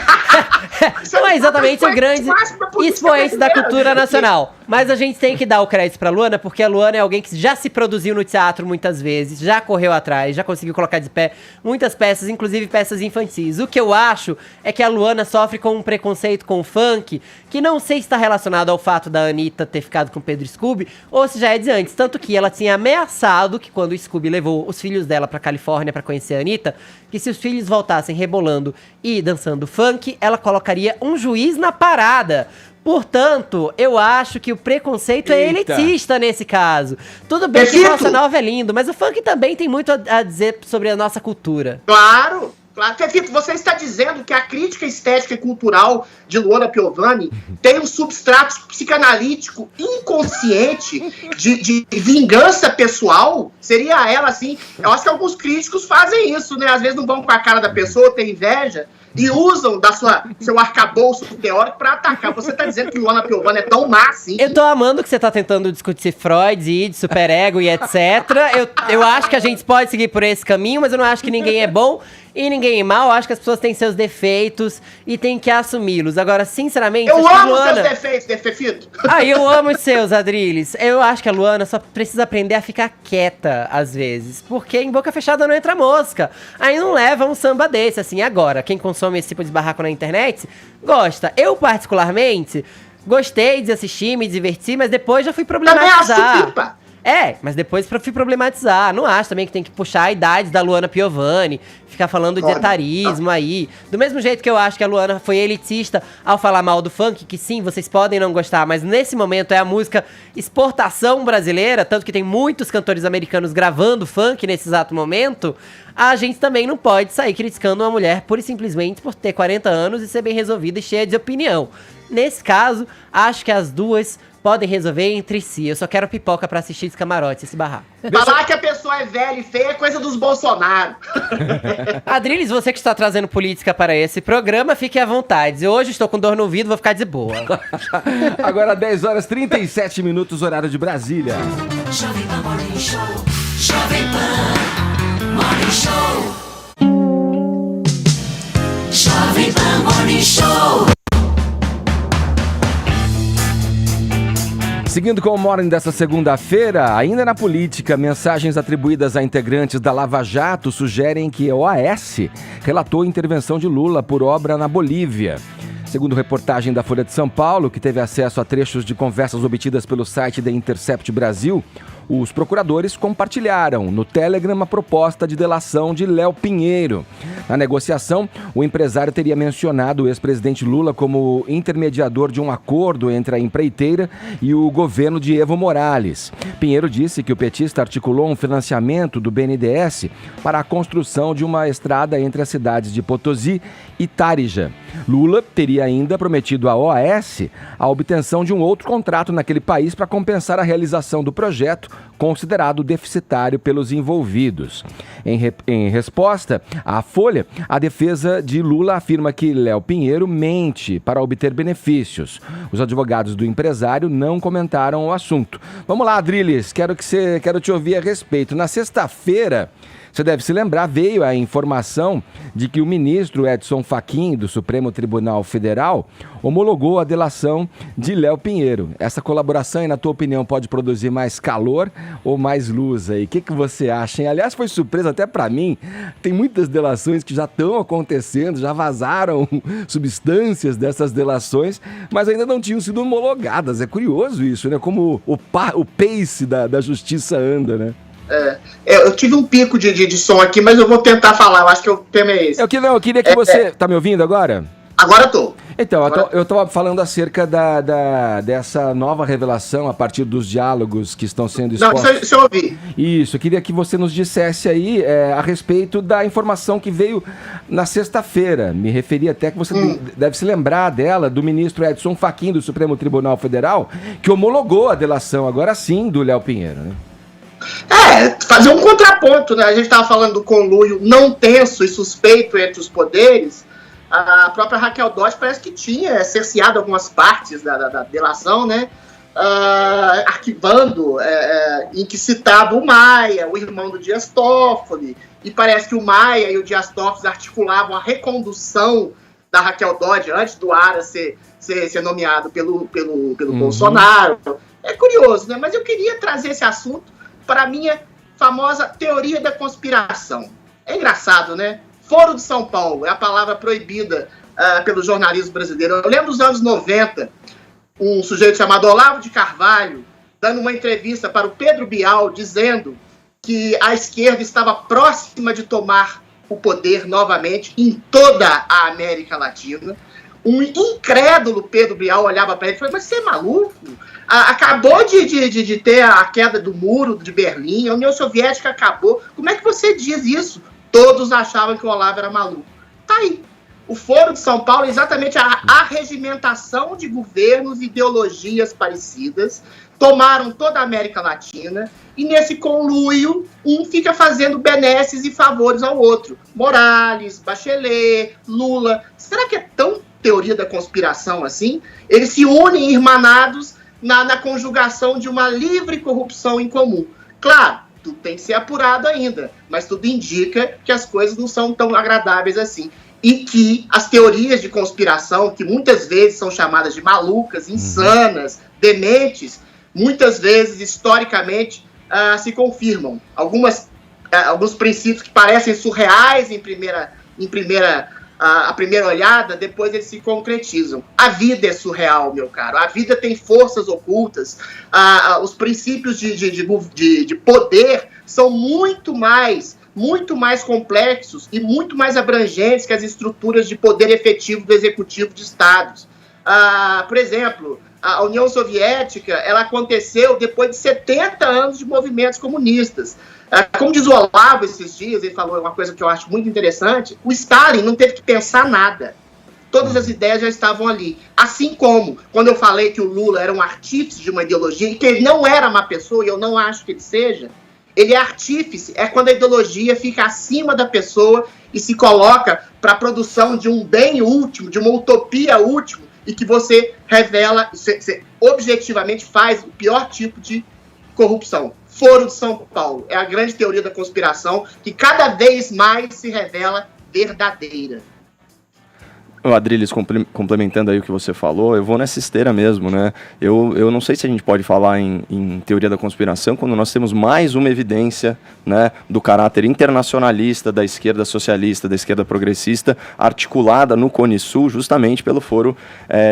Não é exatamente o grande expoente da cultura nacional. Mas a gente tem que dar o crédito pra Luana, porque a Luana é alguém que já se produziu no teatro muitas vezes, já correu atrás, já conseguiu colocar de pé muitas peças, inclusive peças infantis. O que eu acho é que a Luana sofre com um preconceito com o funk, que não sei se está relacionado ao fato da Anitta ter ficado com o Pedro Scooby, ou se já é de antes. Tanto que ela tinha ameaçado que quando o Scooby levou os filhos dela pra Califórnia pra conhecer a Anitta, que se os filhos voltassem rebolando e dançando funk, ela colocaria um juiz na parada. Portanto, eu acho que o preconceito é elitista nesse caso. Tudo bem que nossa nova é lindo, mas o funk também tem muito a dizer sobre a nossa cultura. Claro! Claro, Fefito, você está dizendo que a crítica estética e cultural de Luana Piovani tem um substrato psicanalítico inconsciente de vingança pessoal? Seria ela assim? Eu acho que alguns críticos fazem isso, né? Às vezes não vão com a cara da pessoa, tem inveja. e usam seu arcabouço teórico para atacar. Você tá dizendo que Luana Piovani é tão má assim? Eu tô amando que você tá tentando discutir Freud, id, superego e etc. Eu acho que a gente pode seguir por esse caminho, mas eu não acho que ninguém é bom e ninguém é mal. Eu acho que as pessoas têm seus defeitos e tem que assumi-los. Agora, sinceramente... Eu amo seus defeitos, Defefito. Eu amo os seus, Adriles. Eu acho que a Luana só precisa aprender a ficar quieta, às vezes. Porque em boca fechada não entra mosca. Aí não leva um samba desse, assim. Agora, quem consome esse tipo de barraco na internet, gosta. Eu, particularmente, gostei de assistir, me diverti, mas depois já fui problematizar. Mas depois fui problematizar. Não acho também que tem que puxar a idade da Luana Piovani, ficar falando de etarismo aí. Do mesmo jeito que eu acho que a Luana foi elitista ao falar mal do funk, que sim, vocês podem não gostar, mas nesse momento é a música exportação brasileira, tanto que tem muitos cantores americanos gravando funk nesse exato momento. A gente também não pode sair criticando uma mulher pura e simplesmente por ter 40 anos e ser bem resolvida e cheia de opinião. Nesse caso, acho que as duas podem resolver entre si. Eu só quero pipoca pra assistir esse camarote, esse barraco. Falar que a pessoa é velha e feia é coisa dos Bolsonaro. Adriles, você que está trazendo política para esse programa, fique à vontade. Hoje estou com dor no ouvido, vou ficar de boa. Agora 10 horas 37 minutos, horário de Brasília. Jovem Pan Morning Show. Jovem Pan Morning Show. Jovem Pan Morning Show. Seguindo com o Morning desta segunda-feira, ainda na política, mensagens atribuídas a integrantes da Lava Jato sugerem que a OAS relatou intervenção de Lula por obra na Bolívia. Segundo reportagem da Folha de São Paulo, que teve acesso a trechos de conversas obtidas pelo site The Intercept Brasil, os procuradores compartilharam no Telegram a proposta de delação de Léo Pinheiro. Na negociação, o empresário teria mencionado o ex-presidente Lula como intermediador de um acordo entre a empreiteira e o governo de Evo Morales. Pinheiro disse que o petista articulou um financiamento do BNDES para a construção de uma estrada entre as cidades de Potosí e Tarija. Lula teria ainda prometido à OAS a obtenção de um outro contrato naquele país para compensar a realização do projeto, considerado deficitário pelos envolvidos. Em resposta à Folha, a defesa de Lula afirma que Léo Pinheiro mente para obter benefícios. Os advogados do empresário não comentaram o assunto. Vamos lá, Adriles, quero te ouvir a respeito. Na sexta-feira, você deve se lembrar, veio a informação de que o ministro Edson Fachin, do Supremo Tribunal Federal, homologou a delação de Léo Pinheiro. Essa colaboração, aí, na tua opinião, pode produzir mais calor ou mais luz aí? O que você acha, hein? Aliás, foi surpresa até para mim. Tem muitas delações que já estão acontecendo, já vazaram substâncias dessas delações, mas ainda não tinham sido homologadas. É curioso isso, né? Como o pace da justiça anda, né? Eu tive um pico de som aqui, mas eu vou tentar falar. Eu acho que o tema é esse. Eu queria que você... Tá me ouvindo agora? Agora tô. Então, eu estou falando acerca dessa nova revelação a partir dos diálogos que estão sendo expostos. Não, isso eu ouvi. Isso, eu queria que você nos dissesse aí a respeito da informação que veio na sexta-feira. Me referi até que você deve se lembrar dela, do ministro Edson Fachin, do Supremo Tribunal Federal, que homologou a delação, agora sim, do Léo Pinheiro, né? Fazer um contraponto, né? A gente estava falando do conluio não tenso e suspeito entre os poderes. A própria Raquel Dodge parece que tinha cerceado algumas partes da delação, né? Arquivando, em que citava o Maia, o irmão do Dias Toffoli, e parece que o Maia e o Dias Toffoli articulavam a recondução da Raquel Dodge antes do Aras ser nomeado pelo Bolsonaro. É curioso, né? Mas eu queria trazer esse assunto para a minha famosa teoria da conspiração. É engraçado, né? Foro de São Paulo é a palavra proibida pelo jornalismo brasileiro. Eu lembro dos anos 90, um sujeito chamado Olavo de Carvalho, dando uma entrevista para o Pedro Bial, dizendo que a esquerda estava próxima de tomar o poder novamente em toda a América Latina. Um incrédulo Pedro Bial olhava para ele e falou: mas você é maluco? Acabou de ter a queda do muro de Berlim, a União Soviética acabou. Como é que você diz isso? Todos achavam que o Olavo era maluco. Tá aí. O Foro de São Paulo é exatamente a arregimentação de governos e ideologias parecidas, tomaram toda a América Latina, e nesse conluio, um fica fazendo benesses e favores ao outro. Morales, Bachelet, Lula. Será que é tão teoria da conspiração assim? Eles se unem irmanados na conjugação de uma livre corrupção em comum. Claro, tudo tem que ser apurado ainda, mas tudo indica que as coisas não são tão agradáveis assim. E que as teorias de conspiração, que muitas vezes são chamadas de malucas, insanas, dementes, muitas vezes, historicamente, se confirmam. Alguns princípios que parecem surreais à primeira olhada, depois eles se concretizam. A vida é surreal, meu caro. A vida tem forças ocultas. Os princípios de poder são muito mais complexos e muito mais abrangentes que as estruturas de poder efetivo do executivo de estados. Por exemplo, a União Soviética, ela aconteceu depois de 70 anos de movimentos comunistas. Como diz o Olavo esses dias, ele falou uma coisa que eu acho muito interessante, o Stalin não teve que pensar nada. Todas as ideias já estavam ali. Assim como, quando eu falei que o Lula era um artífice de uma ideologia, e que ele não era uma pessoa, e eu não acho que ele seja, ele é artífice, é quando a ideologia fica acima da pessoa e se coloca para a produção de um bem último, de uma utopia última, e que você revela, você objetivamente faz o pior tipo de corrupção. Foro de São Paulo é a grande teoria da conspiração que cada vez mais se revela verdadeira. Adriles, complementando aí o que você falou, eu vou nessa esteira mesmo, né? Eu não sei se a gente pode falar em teoria da conspiração quando nós temos mais uma evidência, né, do caráter internacionalista da esquerda socialista, da esquerda progressista, articulada no Cone Sul, justamente pelo Foro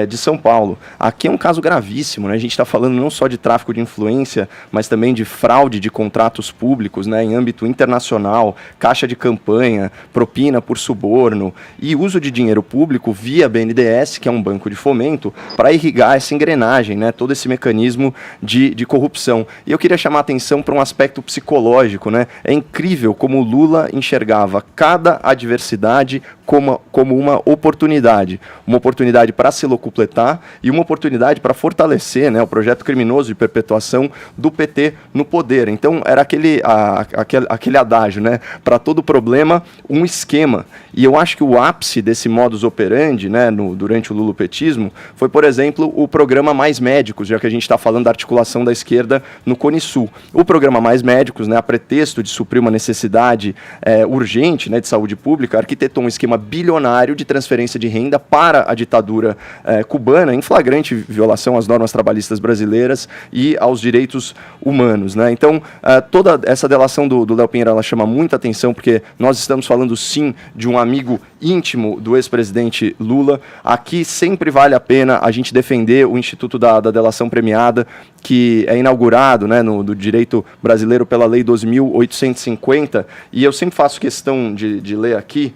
de São Paulo. Aqui é um caso gravíssimo, né? A gente está falando não só de tráfico de influência, mas também de fraude de contratos públicos, né, em âmbito internacional, caixa de campanha, propina por suborno e uso de dinheiro público via BNDES, que é um banco de fomento, para irrigar essa engrenagem, né, todo esse mecanismo de corrupção. E eu queria chamar a atenção para um aspecto psicológico, né? É incrível como o Lula enxergava cada adversidade como uma oportunidade para se locupletar e uma oportunidade para fortalecer, né, o projeto criminoso de perpetuação do PT no poder. Então era aquele adágio, né, para todo problema um esquema. E eu acho que o ápice desse modus operandi, né, durante o lulopetismo, foi, por exemplo, o programa Mais Médicos, já que a gente está falando da articulação da esquerda no Cone Sul. O programa Mais Médicos, né, a pretexto de suprir uma necessidade urgente, né, de saúde pública, arquitetou um esquema bilionário de transferência de renda para a ditadura cubana, em flagrante violação às normas trabalhistas brasileiras e aos direitos humanos, né? Então, toda essa delação do Léo Pinheiro, ela chama muita atenção, porque nós estamos falando, sim, de um amigo íntimo do ex-presidente Lula. Aqui sempre vale a pena a gente defender o Instituto da Delação Premiada, que é inaugurado, né, do direito brasileiro pela Lei 2.850, e eu sempre faço questão de ler aqui,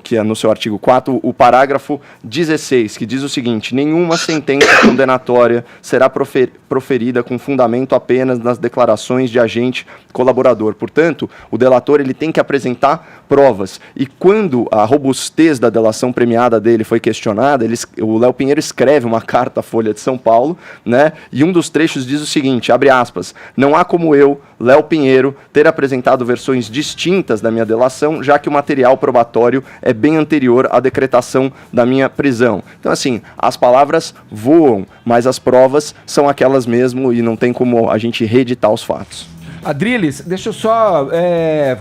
que é no seu artigo 4, o parágrafo 16, que diz o seguinte: nenhuma sentença condenatória será proferida com fundamento apenas nas declarações de agente colaborador. Portanto, o delator ele tem que apresentar provas. E quando a robustez da delação premiada dele foi questionada, o Léo Pinheiro escreve uma carta à Folha de São Paulo, né, e um dos trechos diz o seguinte, abre aspas: não há como eu, Léo Pinheiro, ter apresentado versões distintas da minha delação, já que o material probatório é bem anterior à decretação da minha prisão. Então, assim, as palavras voam, mas as provas são aquelas mesmo e não tem como a gente reeditar os fatos. Adriles, deixa eu só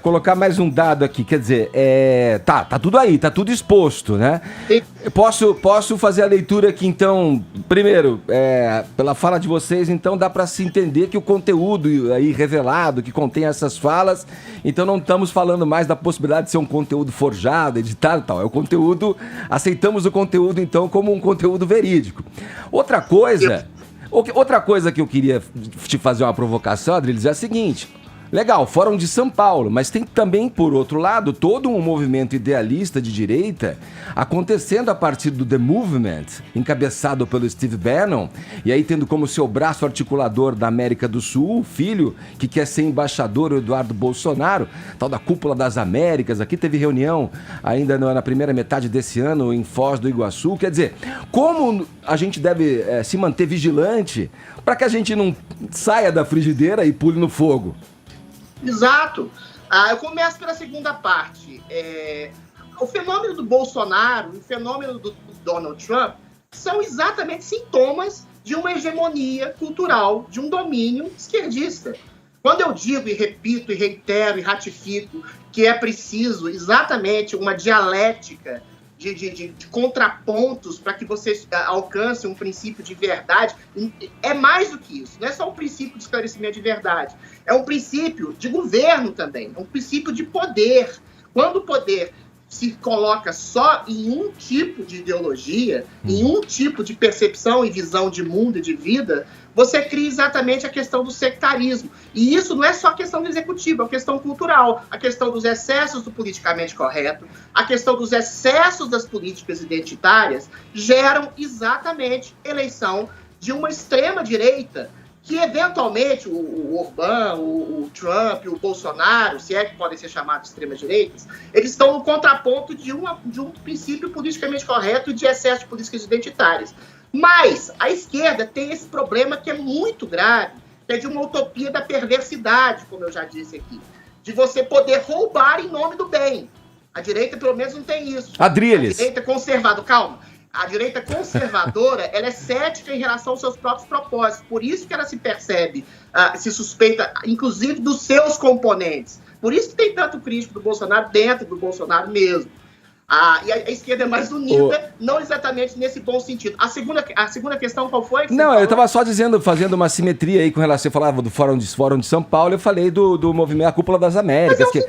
colocar mais um dado aqui, quer dizer, tá tudo aí, tá tudo exposto, né? Eu posso fazer a leitura aqui, então, primeiro, pela fala de vocês, então dá para se entender que o conteúdo aí revelado, que contém essas falas, então não estamos falando mais da possibilidade de ser um conteúdo forjado, editado e tal, é o conteúdo, aceitamos o conteúdo então como um conteúdo verídico. Outra coisa que eu queria te fazer uma provocação, Adriles, é a seguinte: Legal, Fórum de São Paulo, mas tem também, por outro lado, todo um movimento idealista de direita acontecendo a partir do The Movement, encabeçado pelo Steve Bannon, e aí tendo como seu braço articulador da América do Sul, o filho que quer ser embaixador, o Eduardo Bolsonaro, tal da Cúpula das Américas. Aqui teve reunião ainda na primeira metade desse ano em Foz do Iguaçu. Quer dizer, como a gente deve se manter vigilante para que a gente não saia da frigideira e pule no fogo? Exato. Eu começo pela segunda parte. O fenômeno do Bolsonaro e o fenômeno do Donald Trump são exatamente sintomas de uma hegemonia cultural, de um domínio esquerdista. Quando eu digo e repito e reitero e ratifico que é preciso exatamente uma dialética de contrapontos para que você alcance um princípio de verdade, é mais do que isso. Não é só um princípio de esclarecimento de verdade. É um princípio de governo também. É um princípio de poder. Quando o poder se coloca só em um tipo de ideologia, em um tipo de percepção e visão de mundo e de vida, você cria exatamente a questão do sectarismo. E isso não é só questão do executivo, é uma questão cultural. A questão dos excessos do politicamente correto, a questão dos excessos das políticas identitárias geram exatamente eleição de uma extrema-direita que, eventualmente, o Orbán, o Trump, o Bolsonaro, se é que podem ser chamados de extremas-direitas, eles estão no contraponto de um princípio politicamente correto e de excesso de políticas identitárias. Mas a esquerda tem esse problema que é muito grave, que é de uma utopia da perversidade, como eu já disse aqui, de você poder roubar em nome do bem. A direita, pelo menos, não tem isso. Adriles. A direita conservadora, calma. A direita conservadora, ela é cética em relação aos seus próprios propósitos. Por isso que ela se percebe, se suspeita, inclusive, dos seus componentes. Por isso que tem tanto crítico do Bolsonaro dentro do Bolsonaro mesmo. E a esquerda é mais unida, não exatamente nesse bom sentido. A segunda questão, qual foi? Não, eu estava só dizendo, fazendo uma simetria aí com relação, você falava do Fórum de São Paulo, eu falei do movimento A Cúpula das Américas, que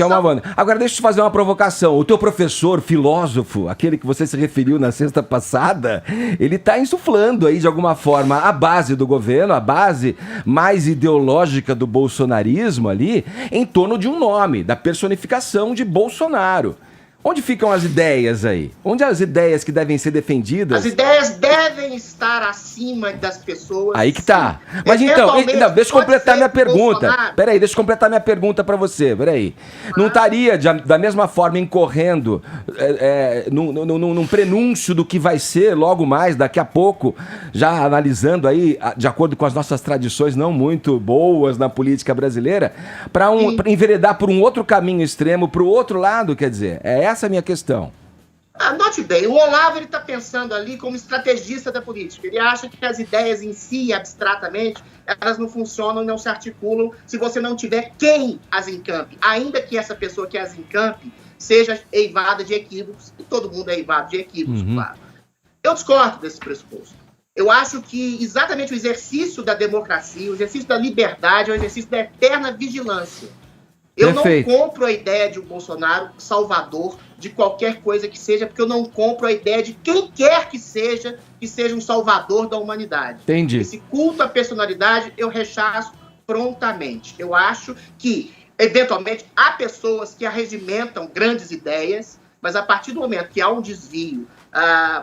é uma banda. Agora, deixa eu te fazer uma provocação. O teu professor, filósofo, aquele que você se referiu na sexta passada, ele está insuflando aí, de alguma forma, a base do governo, a base mais ideológica do bolsonarismo ali, em torno de um nome, da personificação de Bolsonaro. Onde ficam as ideias aí? Onde as ideias que devem ser defendidas? As ideias devem estar acima das pessoas. Aí que tá. Mas então, deixa eu completar minha pergunta. Peraí, deixa eu completar minha pergunta pra você. Peraí. Não estaria, da mesma forma, incorrendo num prenúncio do que vai ser logo mais, daqui a pouco, já analisando aí, de acordo com as nossas tradições não muito boas na política brasileira, pra enveredar por um outro caminho extremo, pro outro lado, quer dizer, essa é a minha questão. Note bem, o Olavo está pensando ali como estrategista da política. Ele acha que as ideias em si, abstratamente, elas não funcionam e não se articulam se você não tiver quem as encampe. Ainda que essa pessoa que as encampe seja eivada de equívocos, e todo mundo é eivado de equívocos, claro. Eu discordo desse pressuposto. Eu acho que exatamente o exercício da democracia, o exercício da liberdade, é o exercício da eterna vigilância. Eu Perfeito. Não compro a ideia de um Bolsonaro salvador de qualquer coisa que seja, porque eu não compro a ideia de quem quer que seja um salvador da humanidade. Entendi. Esse culto à personalidade eu rechaço prontamente. Eu acho que, eventualmente, há pessoas que arregimentam grandes ideias, mas a partir do momento que há um desvio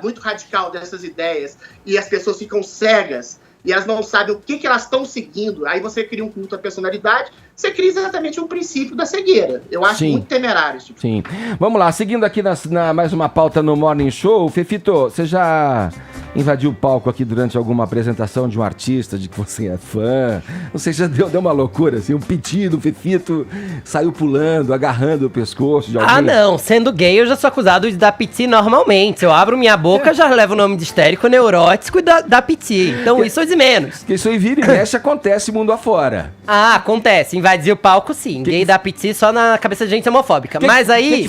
muito radical dessas ideias e as pessoas ficam cegas e elas não sabem o que elas estão seguindo, aí você cria um culto à personalidade, você cria exatamente um princípio da cegueira. Eu acho muito temerário isso. Sim. Vamos lá, seguindo aqui na mais uma pauta no Morning Show. Fefito, você já invadiu o palco aqui durante alguma apresentação de um artista de que você é fã? Não sei, já deu uma loucura, assim, um pedido, o Fefito saiu pulando, agarrando o pescoço de alguém. Não, sendo gay eu já sou acusado de dar piti normalmente. Se eu abro minha boca, já levo o nome de histérico, neurótico e da piti. Então isso é de menos. Porque isso aí vira e mexe, acontece mundo afora. Acontece. Invadir o palco, sim. Gay dá piti só na cabeça de gente homofóbica. Mas aí...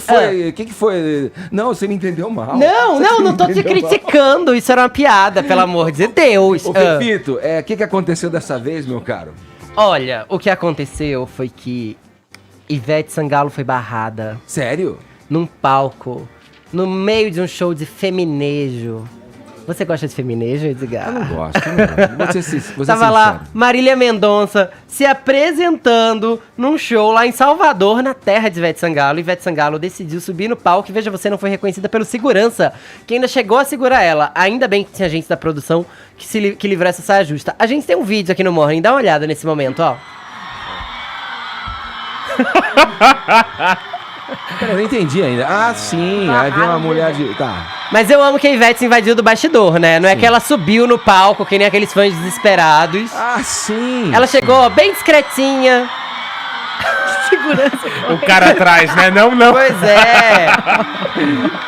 O que foi? Não, você me entendeu mal. Não tô te criticando. Mal. Isso era uma piada, pelo amor de Deus. Ô, Fefito, o que aconteceu dessa vez, meu caro? Olha, o que aconteceu foi que Ivete Sangalo foi barrada. Sério? Num palco, no meio de um show de feminejo. Você gosta de feminejo, Edgar? Eu não gosto. Você Tava lá Marília Mendonça se apresentando num show lá em Salvador, na terra de Ivete Sangalo. Ivete Sangalo decidiu subir no palco e, veja, você não foi reconhecida pelo segurança, que ainda chegou a segurar ela. Ainda bem que tinha gente da produção que livrou essa saia justa. A gente tem um vídeo aqui no Morning, dá uma olhada nesse momento, ó. Eu não entendi ainda. Ah, sim. Aí veio uma mulher de... Tá. Mas eu amo que a Ivete se invadiu do bastidor, né? Não é que ela subiu no palco, que nem aqueles fãs desesperados. Ah, sim. Ela chegou bem discretinha. O cara atrás, né? Não. Pois é.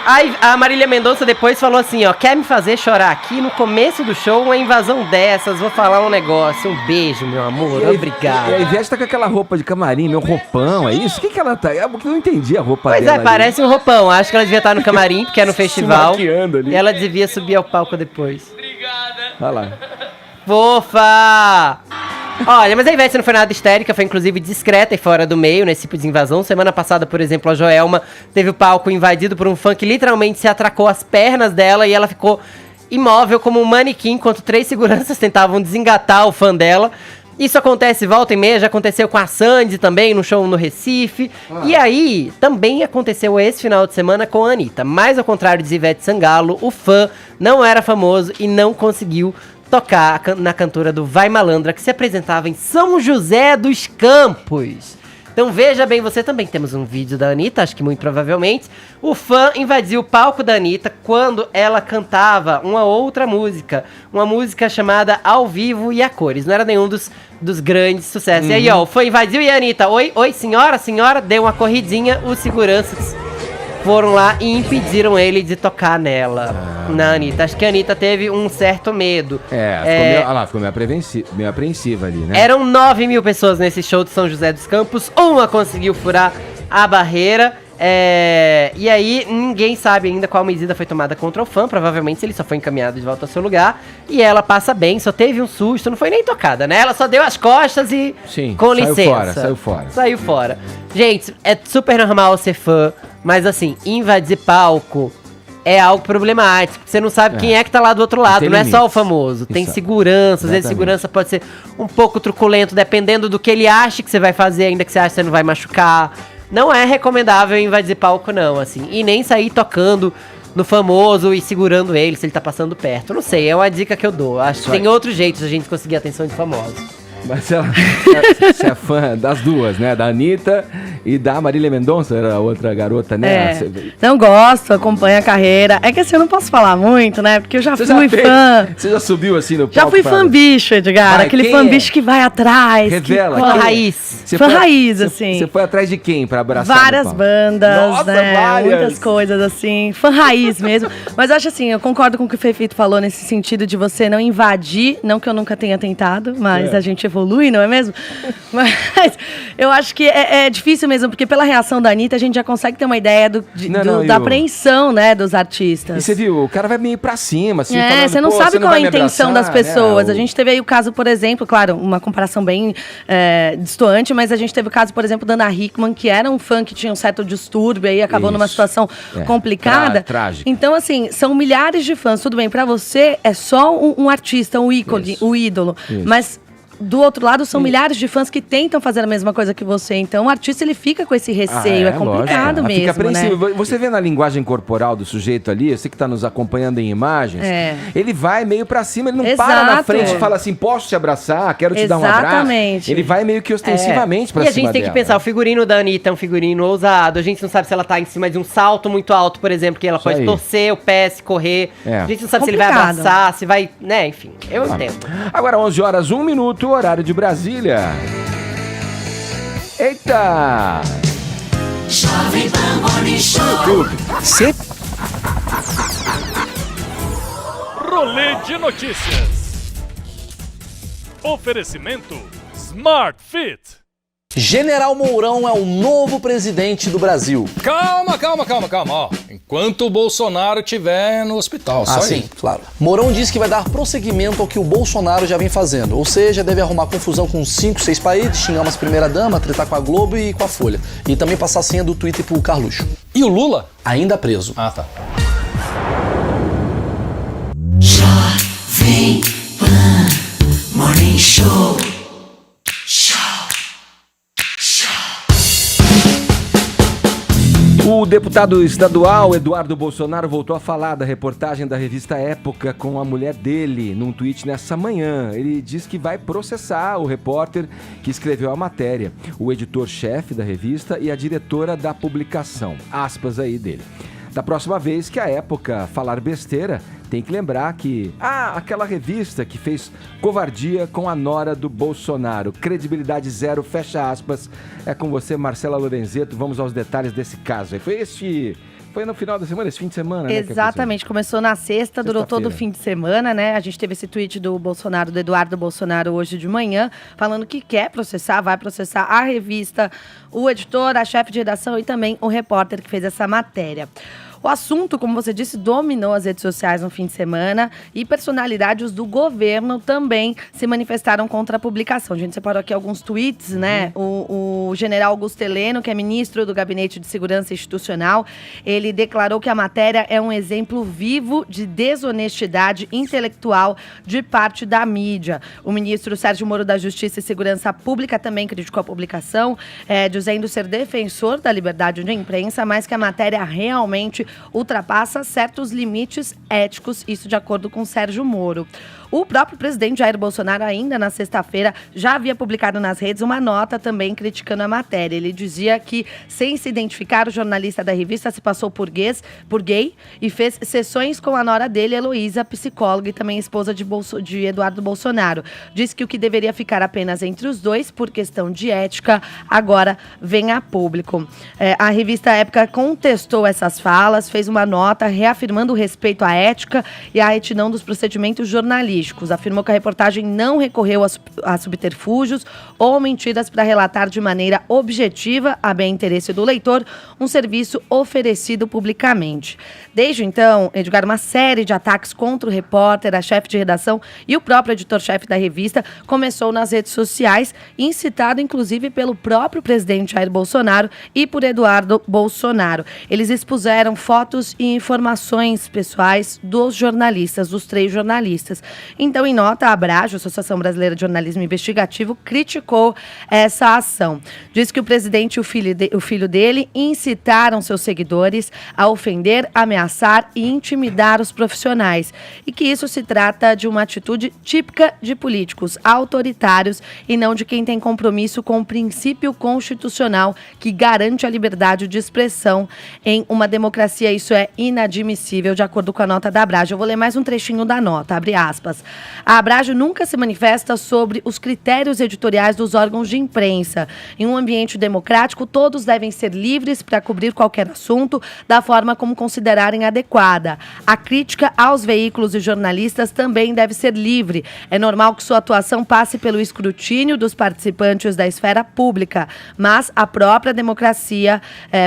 Aí a Marília Mendonça depois falou assim, ó: quer me fazer chorar aqui no começo do show? Uma invasão dessas, vou falar um negócio. Um beijo, meu amor, obrigado. E a Ivete tá com aquela roupa de camarim, meu roupão, é isso? O que ela tá? Eu não entendi a roupa dela. Pois é, parece um roupão. Acho que ela devia estar no camarim, porque é no festival. Se maquiando ali. E ela devia subir ao palco depois. Obrigada. Olha lá. Fofa! Olha, mas a Ivete não foi nada histérica, foi inclusive discreta e fora do meio nesse tipo de invasão. Semana passada, por exemplo, a Joelma teve o palco invadido por um fã que literalmente se atracou as pernas dela e ela ficou imóvel como um manequim, enquanto 3 seguranças tentavam desengatar o fã dela. Isso acontece volta e meia, já aconteceu com a Sandy também, no show no Recife. E aí, também aconteceu esse final de semana com a Anitta. Mas ao contrário de Ivete Sangalo, o fã não era famoso e não conseguiu tocar na cantora do Vai Malandra, que se apresentava em São José dos Campos. Então veja bem, você também temos um vídeo da Anitta, acho que muito provavelmente. O fã invadiu o palco da Anitta quando ela cantava uma outra música. Uma música chamada Ao Vivo e a Cores. Não era nenhum dos grandes sucessos. E aí, ó, o fã invadiu e a Anitta: oi, senhora, deu uma corridinha, os seguranças foram lá e impediram ele de tocar nela, na Anitta. Acho que a Anitta teve um certo medo. Ficou meio apreensiva ali, né? Eram 9 mil pessoas nesse show de São José dos Campos. Uma conseguiu furar a barreira. E aí, ninguém sabe ainda qual medida foi tomada contra o fã. Provavelmente ele só foi encaminhado de volta ao seu lugar. E ela passa bem, só teve um susto, não foi nem tocada, né? Ela só deu as costas e... Sim, com licença. Saiu fora. Gente, é super normal ser fã, mas assim, invadir palco é algo problemático. Você não sabe quem é que tá lá do outro lado, não é só o famoso. Tem segurança, às vezes segurança pode ser um pouco truculento, dependendo do que ele acha que você vai fazer, ainda que você acha que você não vai machucar. Não é recomendável invadir palco, não, assim. E nem sair tocando no famoso e segurando ele se ele tá passando perto. Não sei, é uma dica que eu dou. Acho que tem outros jeitos de a gente conseguir a atenção de famosos. Mas você é fã das duas, né? Da Anitta e da Marília Mendonça, era a outra garota, né? Não gosto, acompanho a carreira. É que assim, eu não posso falar muito, né? Porque eu já fui fã. Você já subiu assim no palco? Já fui fã bicho, Edgar. Aquele fã bicho que vai atrás. Revela. Fã raiz. Fã raiz, assim. Você foi atrás de quem pra abraçar? Várias bandas, Nossa, né? várias. Muitas coisas, assim. Fã raiz mesmo. Mas eu acho assim, eu concordo com o que o Fefito falou nesse sentido de você não invadir. Não que eu nunca tenha tentado, mas a gente evolui, não é mesmo? Mas eu acho que é difícil mesmo, porque pela reação da Anitta a gente já consegue ter uma ideia da apreensão, né, dos artistas. E você viu, o cara vai meio pra cima, assim, falando, você não sabe qual é a intenção das pessoas. Né? A gente teve aí o caso, por exemplo, claro, uma comparação bem distoante, mas a gente teve o caso, por exemplo, da Ana Hickman, que era um fã que tinha um certo distúrbio e acabou numa situação complicada. Trágica. Então, assim, são milhares de fãs. Tudo bem, pra você é só um artista, um ícone, o ídolo. Isso. Mas do outro lado, são milhares de fãs que tentam fazer a mesma coisa que você. Então, o artista, ele fica com esse receio. É complicado mesmo, fica apreensivo, né? Você vê na linguagem corporal do sujeito ali, você que tá nos acompanhando em imagens, ele vai meio pra cima, ele não para na frente e fala assim, posso te abraçar, quero te dar um abraço. Ele vai meio que ostensivamente pra cima dela. E a gente tem que pensar, o figurino da Anitta é um figurino ousado. A gente não sabe se ela tá em cima de um salto muito alto, por exemplo, que ela pode torcer o pé, se correr. A gente não sabe se ele vai abraçar, se vai... né, enfim, eu entendo. Agora, 11h01, horário de Brasília. Eita! Jovem Pan Morning Show. Rolê de notícias. Oferecimento Smart Fit. General Mourão é o novo presidente do Brasil. Calma. Ó, enquanto o Bolsonaro estiver no hospital, só sim, claro. Mourão disse que vai dar prosseguimento ao que o Bolsonaro já vem fazendo. Ou seja, deve arrumar confusão com 5, 6 países, xingar umas primeira-dama, tretar com a Globo e com a Folha. E também passar a senha do Twitter pro Carluxo. E o Lula? Ainda preso. Jovem deputado estadual Eduardo Bolsonaro voltou a falar da reportagem da revista Época com a mulher dele num tweet nessa manhã. Ele diz que vai processar o repórter que escreveu a matéria, o editor-chefe da revista e a diretora da publicação. Aspas aí dele. Da próxima vez que a Época falar besteira, tem que lembrar que... aquela revista que fez covardia com a nora do Bolsonaro. Credibilidade zero, fecha aspas. É com você, Marcela Lorenzetto. Vamos aos detalhes desse caso. Foi no final da semana, esse fim de semana, né? Exatamente, começou na sexta, durou todo o fim de semana, né? A gente teve esse tweet do Bolsonaro, do Eduardo Bolsonaro, hoje de manhã, falando que quer processar, vai processar a revista, o editor, a chefe de redação e também o repórter que fez essa matéria. O assunto, como você disse, dominou as redes sociais no fim de semana e personalidades do governo também se manifestaram contra a publicação. A gente separou aqui alguns tweets, né? O general Augusto Heleno, que é ministro do Gabinete de Segurança Institucional, ele declarou que a matéria é um exemplo vivo de desonestidade intelectual de parte da mídia. O ministro Sérgio Moro da Justiça e Segurança Pública também criticou a publicação, dizendo ser defensor da liberdade de imprensa, mas que a matéria realmente ultrapassa certos limites éticos, isso de acordo com Sérgio Moro. O próprio presidente Jair Bolsonaro, ainda na sexta-feira, já havia publicado nas redes uma nota também criticando a matéria. Ele dizia que, sem se identificar, o jornalista da revista se passou por gay e fez sessões com a nora dele, Heloísa, psicóloga e também esposa de Eduardo Bolsonaro. Disse que o que deveria ficar apenas entre os dois, por questão de ética, agora vem a público. A revista Época contestou essas falas, fez uma nota reafirmando o respeito à ética e à retidão dos procedimentos jornalísticos. Afirmou que a reportagem não recorreu a subterfúgios ou mentiras para relatar de maneira objetiva, a bem interesse do leitor, um serviço oferecido publicamente. Desde então, Edgar, uma série de ataques contra o repórter, a chefe de redação e o próprio editor-chefe da revista começou nas redes sociais, incitado inclusive pelo próprio presidente Jair Bolsonaro e por Eduardo Bolsonaro. Eles expuseram fotos e informações pessoais dos jornalistas, dos 3 jornalistas. Então, em nota, a Abrajo, Associação Brasileira de Jornalismo Investigativo, criticou essa ação. Diz que o presidente e o filho dele incitaram seus seguidores a ofender, ameaçar e intimidar os profissionais. E que isso se trata de uma atitude típica de políticos autoritários e não de quem tem compromisso com o princípio constitucional que garante a liberdade de expressão em uma democracia. Isso é inadmissível, de acordo com a nota da Abrajo. Eu vou ler mais um trechinho da nota, abre aspas. A Abrajo nunca se manifesta sobre os critérios editoriais dos órgãos de imprensa. Em um ambiente democrático, todos devem ser livres para cobrir qualquer assunto da forma como considerarem adequada. A crítica aos veículos e jornalistas também deve ser livre. É normal que sua atuação passe pelo escrutínio dos participantes da esfera pública, mas a própria democracia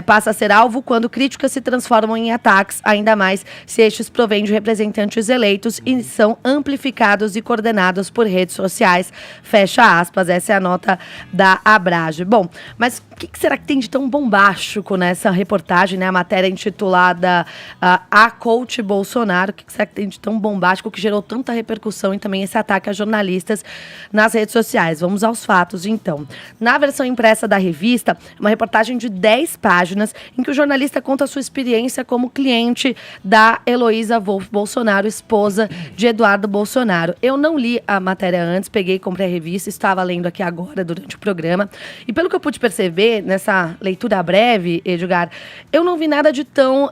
passa a ser alvo quando críticas se transformam em ataques, ainda mais se estes provêm de representantes eleitos e são amplificados e coordenados por redes sociais. Fecha aspas, essa é a nota da Abrajo. Bom, mas o que será que tem de tão bombástico nessa reportagem, né? A matéria intitulada A Coach Bolsonaro. O que será que tem de tão bombástico que gerou tanta repercussão e também esse ataque a jornalistas nas redes sociais? Vamos aos fatos, então. Na versão impressa da revista, uma reportagem de 10 páginas em que o jornalista conta a sua experiência como cliente da Heloísa Wolff Bolsonaro, esposa de Eduardo Bolsonaro. Eu não li a matéria antes, peguei e comprei a revista, estava lendo aqui agora durante o programa. E pelo que eu pude perceber, nessa leitura breve, Edgar, eu não vi nada de tão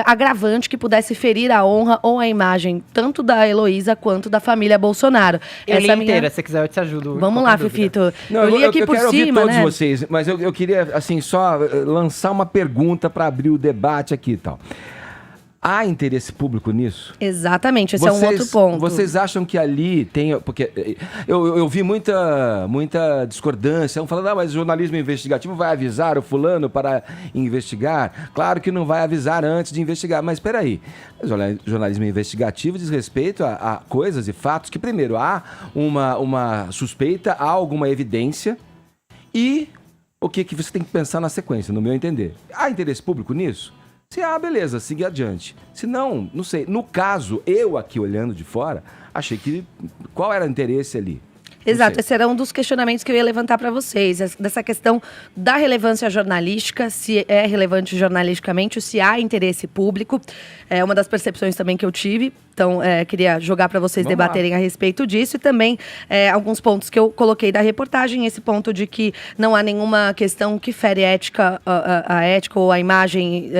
agravante que pudesse ferir a honra ou a imagem tanto da Heloísa quanto da família Bolsonaro. Eu li inteira, se quiser eu te ajudo. Vamos lá, Fifito. Não, eu li aqui por cima, ouvir todos vocês, mas eu queria, assim, só lançar uma pergunta para abrir o debate aqui e tal. Há interesse público nisso? Exatamente, esse é um outro ponto. Vocês acham que ali tem... Porque eu vi muita discordância. Um falando, mas o jornalismo investigativo vai avisar o fulano para investigar? Claro que não vai avisar antes de investigar. Mas espera aí. O jornalismo investigativo diz respeito a coisas e fatos que, primeiro, há uma suspeita, há alguma evidência e o que você tem que pensar na sequência, no meu entender. Há interesse público nisso? Se beleza, siga adiante. Se não, não sei. No caso, eu aqui olhando de fora, achei que... Qual era o interesse ali? Exato, esse era um dos questionamentos que eu ia levantar para vocês, dessa questão da relevância jornalística, se é relevante jornalisticamente, se há interesse público. É uma das percepções também que eu tive, então queria jogar para vocês debaterem a respeito disso, e também alguns pontos que eu coloquei da reportagem, esse ponto de que não há nenhuma questão que fere a ética ou a imagem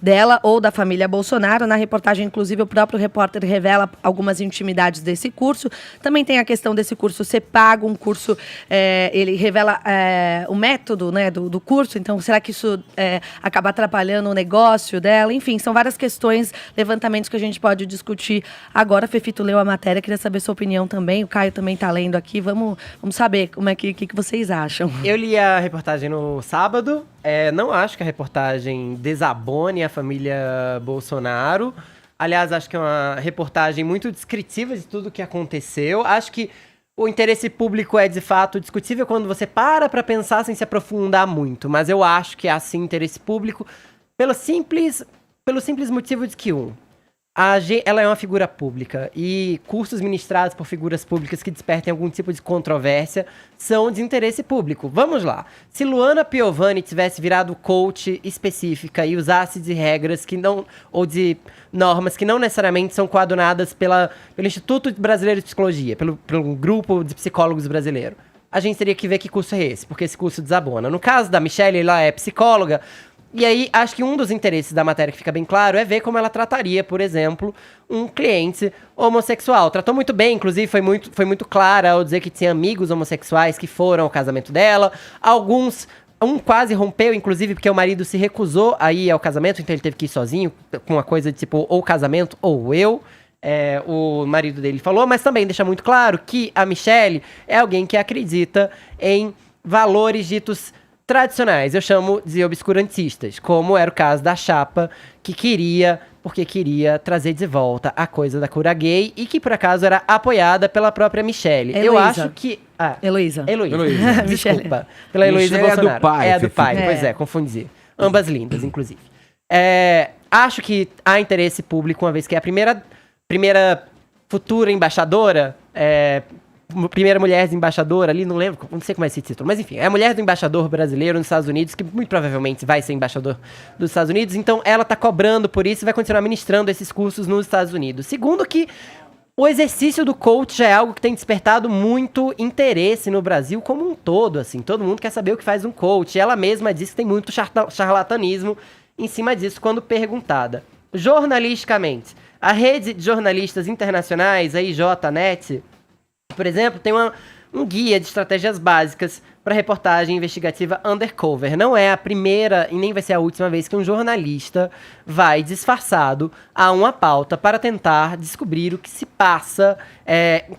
dela ou da família Bolsonaro. Na reportagem, inclusive, o próprio repórter revela algumas intimidades desse curso. Também tem a questão desse curso ser pago, um curso, ele revela o método, né, do curso, então será que isso acaba atrapalhando o negócio dela? Enfim, são várias questões, levantamentos que a gente pode discutir agora. Fefito leu a matéria, queria saber sua opinião também, o Caio também está lendo aqui, vamos saber como que vocês acham. Eu li a reportagem no sábado, não acho que a reportagem desabone a família Bolsonaro. Aliás, acho que é uma reportagem muito descritiva de tudo o que aconteceu. Acho que o interesse público é, de fato, discutível quando você para pensar sem se aprofundar muito. Mas eu acho que há, sim, interesse público pelo simples motivo de que, ela é uma figura pública e cursos ministrados por figuras públicas que despertem algum tipo de controvérsia são de interesse público. Vamos lá. Se Luana Piovani tivesse virado coach específica e usasse de regras ou de normas que não necessariamente são coadunadas pelo Instituto Brasileiro de Psicologia, pelo grupo de psicólogos brasileiro, a gente teria que ver que curso é esse, porque esse curso desabona. No caso da Michelle, ela é psicóloga. E aí, acho que um dos interesses da matéria que fica bem claro é ver como ela trataria, por exemplo, um cliente homossexual. Tratou muito bem, inclusive foi muito clara ao dizer que tinha amigos homossexuais que foram ao casamento dela. Um quase rompeu, inclusive, porque o marido se recusou a ir ao casamento, então ele teve que ir sozinho, com uma coisa de tipo, ou casamento ou eu. O marido dele falou, mas também deixa muito claro que a Michelle é alguém que acredita em valores ditos tradicionais, eu chamo de obscurantistas, como era o caso da chapa, que queria trazer de volta a coisa da cura gay e que, por acaso, era apoiada pela própria Michelle. Heloísa. Eu acho que... Heloísa. Desculpa. Pela Heloísa Bolsonaro. É do pai. É do pai, pois confundi. Ambas lindas, inclusive. Acho que há interesse público, uma vez que é a primeira futura embaixadora... primeira mulher embaixadora ali, não sei como é esse título, mas enfim, é a mulher do embaixador brasileiro nos Estados Unidos, que muito provavelmente vai ser embaixador dos Estados Unidos, então ela tá cobrando por isso e vai continuar ministrando esses cursos nos Estados Unidos. Segundo, que o exercício do coach já é algo que tem despertado muito interesse no Brasil como um todo, assim, todo mundo quer saber o que faz um coach, ela mesma diz que tem muito charlatanismo em cima disso quando perguntada. Jornalisticamente, a rede de jornalistas internacionais, a IJNet, por exemplo, tem um guia de estratégias básicas para reportagem investigativa undercover. Não é a primeira e nem vai ser a última vez que um jornalista vai disfarçado a uma pauta para tentar descobrir o que se passa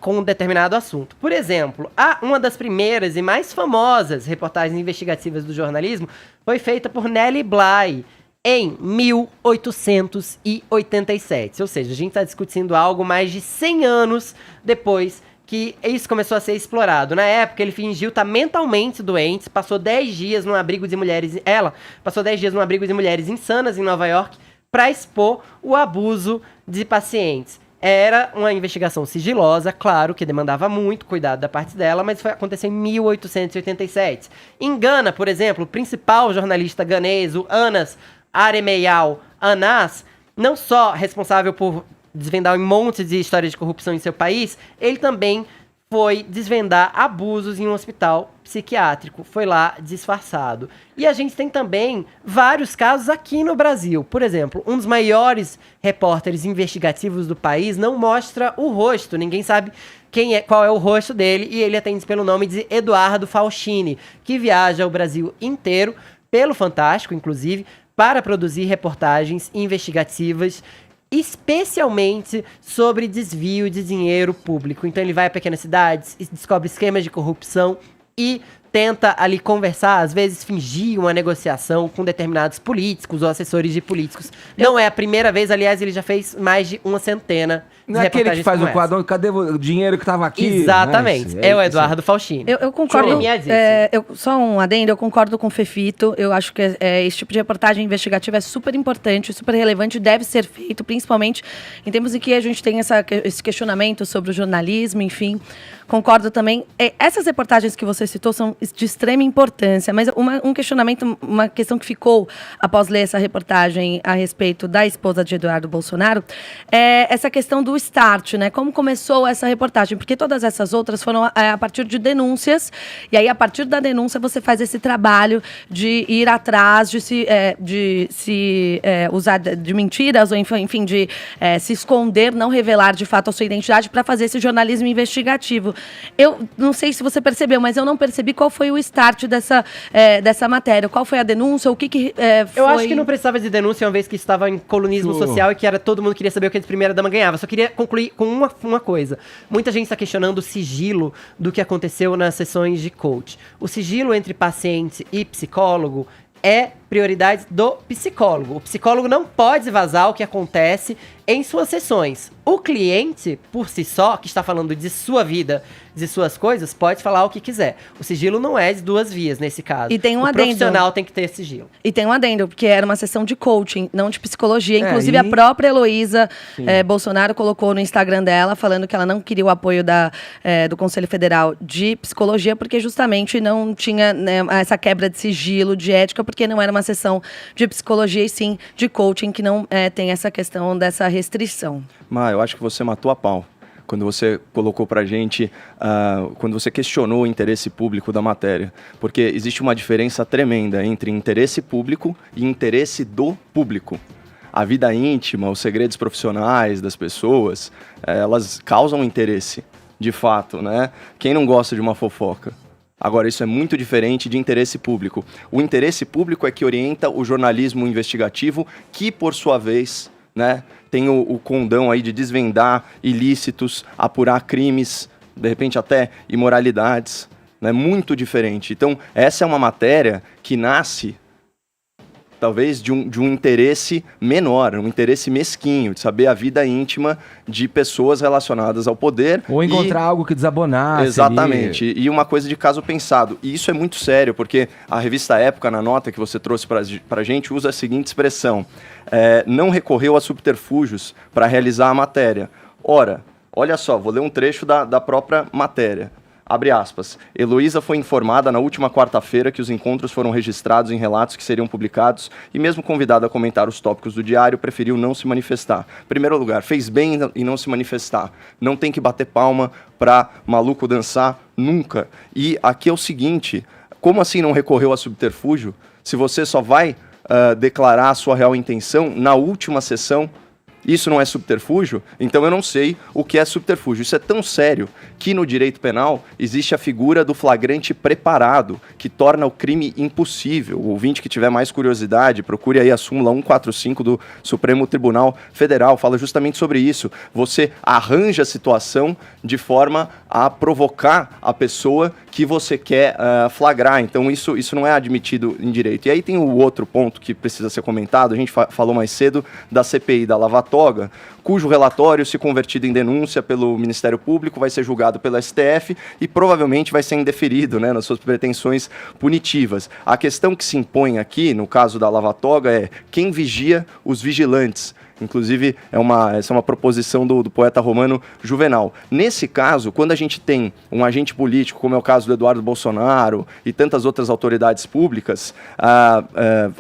com um determinado assunto. Por exemplo, uma das primeiras e mais famosas reportagens investigativas do jornalismo foi feita por Nellie Bly em 1887. Ou seja, a gente está discutindo algo mais de 100 anos depois que isso começou a ser explorado. Na época, ele fingiu estar mentalmente doente, passou 10 dias num abrigo de mulheres... Ela passou 10 dias num abrigo de mulheres insanas em Nova York para expor o abuso de pacientes. Era uma investigação sigilosa, claro, que demandava muito cuidado da parte dela, mas foi acontecer em 1887. Em Gana, por exemplo, o principal jornalista ganês, o Anas Aremeyal Anas, não só responsável por desvendar um monte de histórias de corrupção em seu país, ele também foi desvendar abusos em um hospital psiquiátrico. Foi lá disfarçado. E a gente tem também vários casos aqui no Brasil. Por exemplo, um dos maiores repórteres investigativos do país não mostra o rosto. Ninguém sabe qual é o rosto dele, e ele atende pelo nome de Eduardo Faustini, que viaja o Brasil inteiro, pelo Fantástico, inclusive, para produzir reportagens investigativas especialmente sobre desvio de dinheiro público. Então ele vai a pequenas cidades e descobre esquemas de corrupção e tenta ali conversar, às vezes fingir uma negociação com determinados políticos ou assessores de políticos. Não é a primeira vez, aliás, ele já fez mais de uma centena de Não é aquele que faz o como quadro, cadê o dinheiro que tava aqui? Exatamente, é o Eduardo Faustini. Eu concordo, só um adendo, eu concordo com o Fefito, eu acho que esse tipo de reportagem investigativa é super importante, super relevante, deve ser feito, principalmente em tempos em que a gente tem esse questionamento sobre o jornalismo, enfim. Concordo também. Essas reportagens que você citou são de extrema importância, mas um questionamento, uma questão que ficou após ler essa reportagem a respeito da esposa de Eduardo Bolsonaro, é essa questão do start, né? Como começou essa reportagem? Porque todas essas outras foram a partir de denúncias, e aí a partir da denúncia você faz esse trabalho de ir atrás, de se usar de mentiras, ou enfim, de se esconder, não revelar de fato a sua identidade para fazer esse jornalismo investigativo. Eu não sei se você percebeu, mas eu não percebi qual foi o start dessa matéria. Qual foi a denúncia? O que foi? Eu acho que não precisava de denúncia, uma vez que estava em colunismo social e que todo mundo queria saber o que a primeira-dama ganhava. Só queria concluir com uma coisa. Muita gente está questionando o sigilo do que aconteceu nas sessões de coach. O sigilo entre paciente e psicólogo é prioridade do psicólogo. O psicólogo não pode vazar o que acontece em suas sessões. O cliente, por si só, que está falando de sua vida, de suas coisas, pode falar o que quiser. O sigilo não é de duas vias, nesse caso. E tem um adendo. O profissional tem que ter sigilo. E tem um adendo, porque era uma sessão de coaching, não de psicologia. Inclusive, a própria Heloísa Bolsonaro colocou no Instagram dela, falando que ela não queria o apoio do Conselho Federal de Psicologia, porque justamente não tinha, né, essa quebra de sigilo, de ética, porque não era uma sessão de psicologia e sim de coaching, que não tem essa questão dessa restrição. Eu acho que você matou a pau quando você colocou pra gente, quando você questionou o interesse público da matéria. Porque existe uma diferença tremenda entre interesse público e interesse do público. A vida íntima, os segredos profissionais das pessoas, elas causam interesse, de fato, né? Quem não gosta de uma fofoca? Agora, isso é muito diferente de interesse público. O interesse público é que orienta o jornalismo investigativo, que, por sua vez, né, tem o condão aí de desvendar ilícitos, apurar crimes, de repente até imoralidades, né, muito diferente. Então, essa é uma matéria que nasce, talvez, de um interesse menor, um interesse mesquinho, de saber a vida íntima de pessoas relacionadas ao poder. Ou encontrar algo que desabonasse. Exatamente. E uma coisa de caso pensado. E isso é muito sério, porque a revista Época, na nota que você trouxe pra gente, usa a seguinte expressão: não recorreu a subterfúgios para realizar a matéria. Ora, olha só, vou ler um trecho da própria matéria. Abre aspas. Heloísa foi informada na última quarta-feira que os encontros foram registrados em relatos que seriam publicados e mesmo convidada a comentar os tópicos do diário, preferiu não se manifestar. Em primeiro lugar, fez bem em não se manifestar. Não tem que bater palma pra maluco dançar nunca. E aqui é o seguinte, como assim não recorreu a subterfúgio? Se você só vai declarar a sua real intenção na última sessão, isso não é subterfúgio? Então eu não sei o que é subterfúgio. Isso é tão sério que no direito penal existe a figura do flagrante preparado, que torna o crime impossível. O ouvinte que tiver mais curiosidade, procure aí a súmula 145 do Supremo Tribunal Federal, fala justamente sobre isso. Você arranja a situação de forma a provocar a pessoa que você quer flagrar. Então isso não é admitido em direito. E aí tem o outro ponto que precisa ser comentado, a gente falou mais cedo da CPI da Lava Toga, cujo relatório, se convertido em denúncia pelo Ministério Público, vai ser julgado pelo STF e provavelmente vai ser indeferido, né, nas suas pretensões punitivas. A questão que se impõe aqui, no caso da Lava Toga, é quem vigia os vigilantes. Inclusive, essa é uma proposição do poeta romano Juvenal. Nesse caso, quando a gente tem um agente político, como é o caso do Eduardo Bolsonaro e tantas outras autoridades públicas,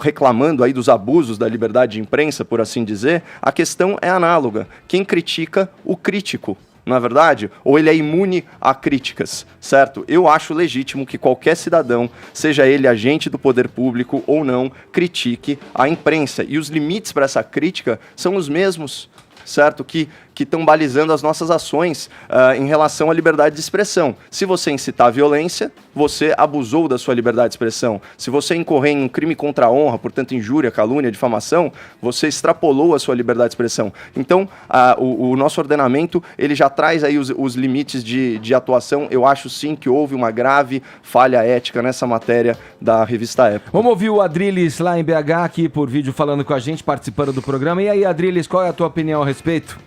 reclamando aí dos abusos da liberdade de imprensa, por assim dizer, a questão é análoga. Quem critica o crítico? Não é verdade? Ou ele é imune a críticas, certo? Eu acho legítimo que qualquer cidadão, seja ele agente do poder público ou não, critique a imprensa. E os limites para essa crítica são os mesmos, certo? Que que estão balizando as nossas ações em relação à liberdade de expressão. Se você incitar a violência, você abusou da sua liberdade de expressão. Se você incorrer em um crime contra a honra, portanto injúria, calúnia, difamação, você extrapolou a sua liberdade de expressão. Então, o nosso ordenamento, ele já traz aí os limites de atuação. Eu acho sim que houve uma grave falha ética nessa matéria da revista Época. Vamos ouvir o Adriles lá em BH, aqui por vídeo, falando com a gente, participando do programa. E aí, Adriles, qual é a tua opinião a respeito?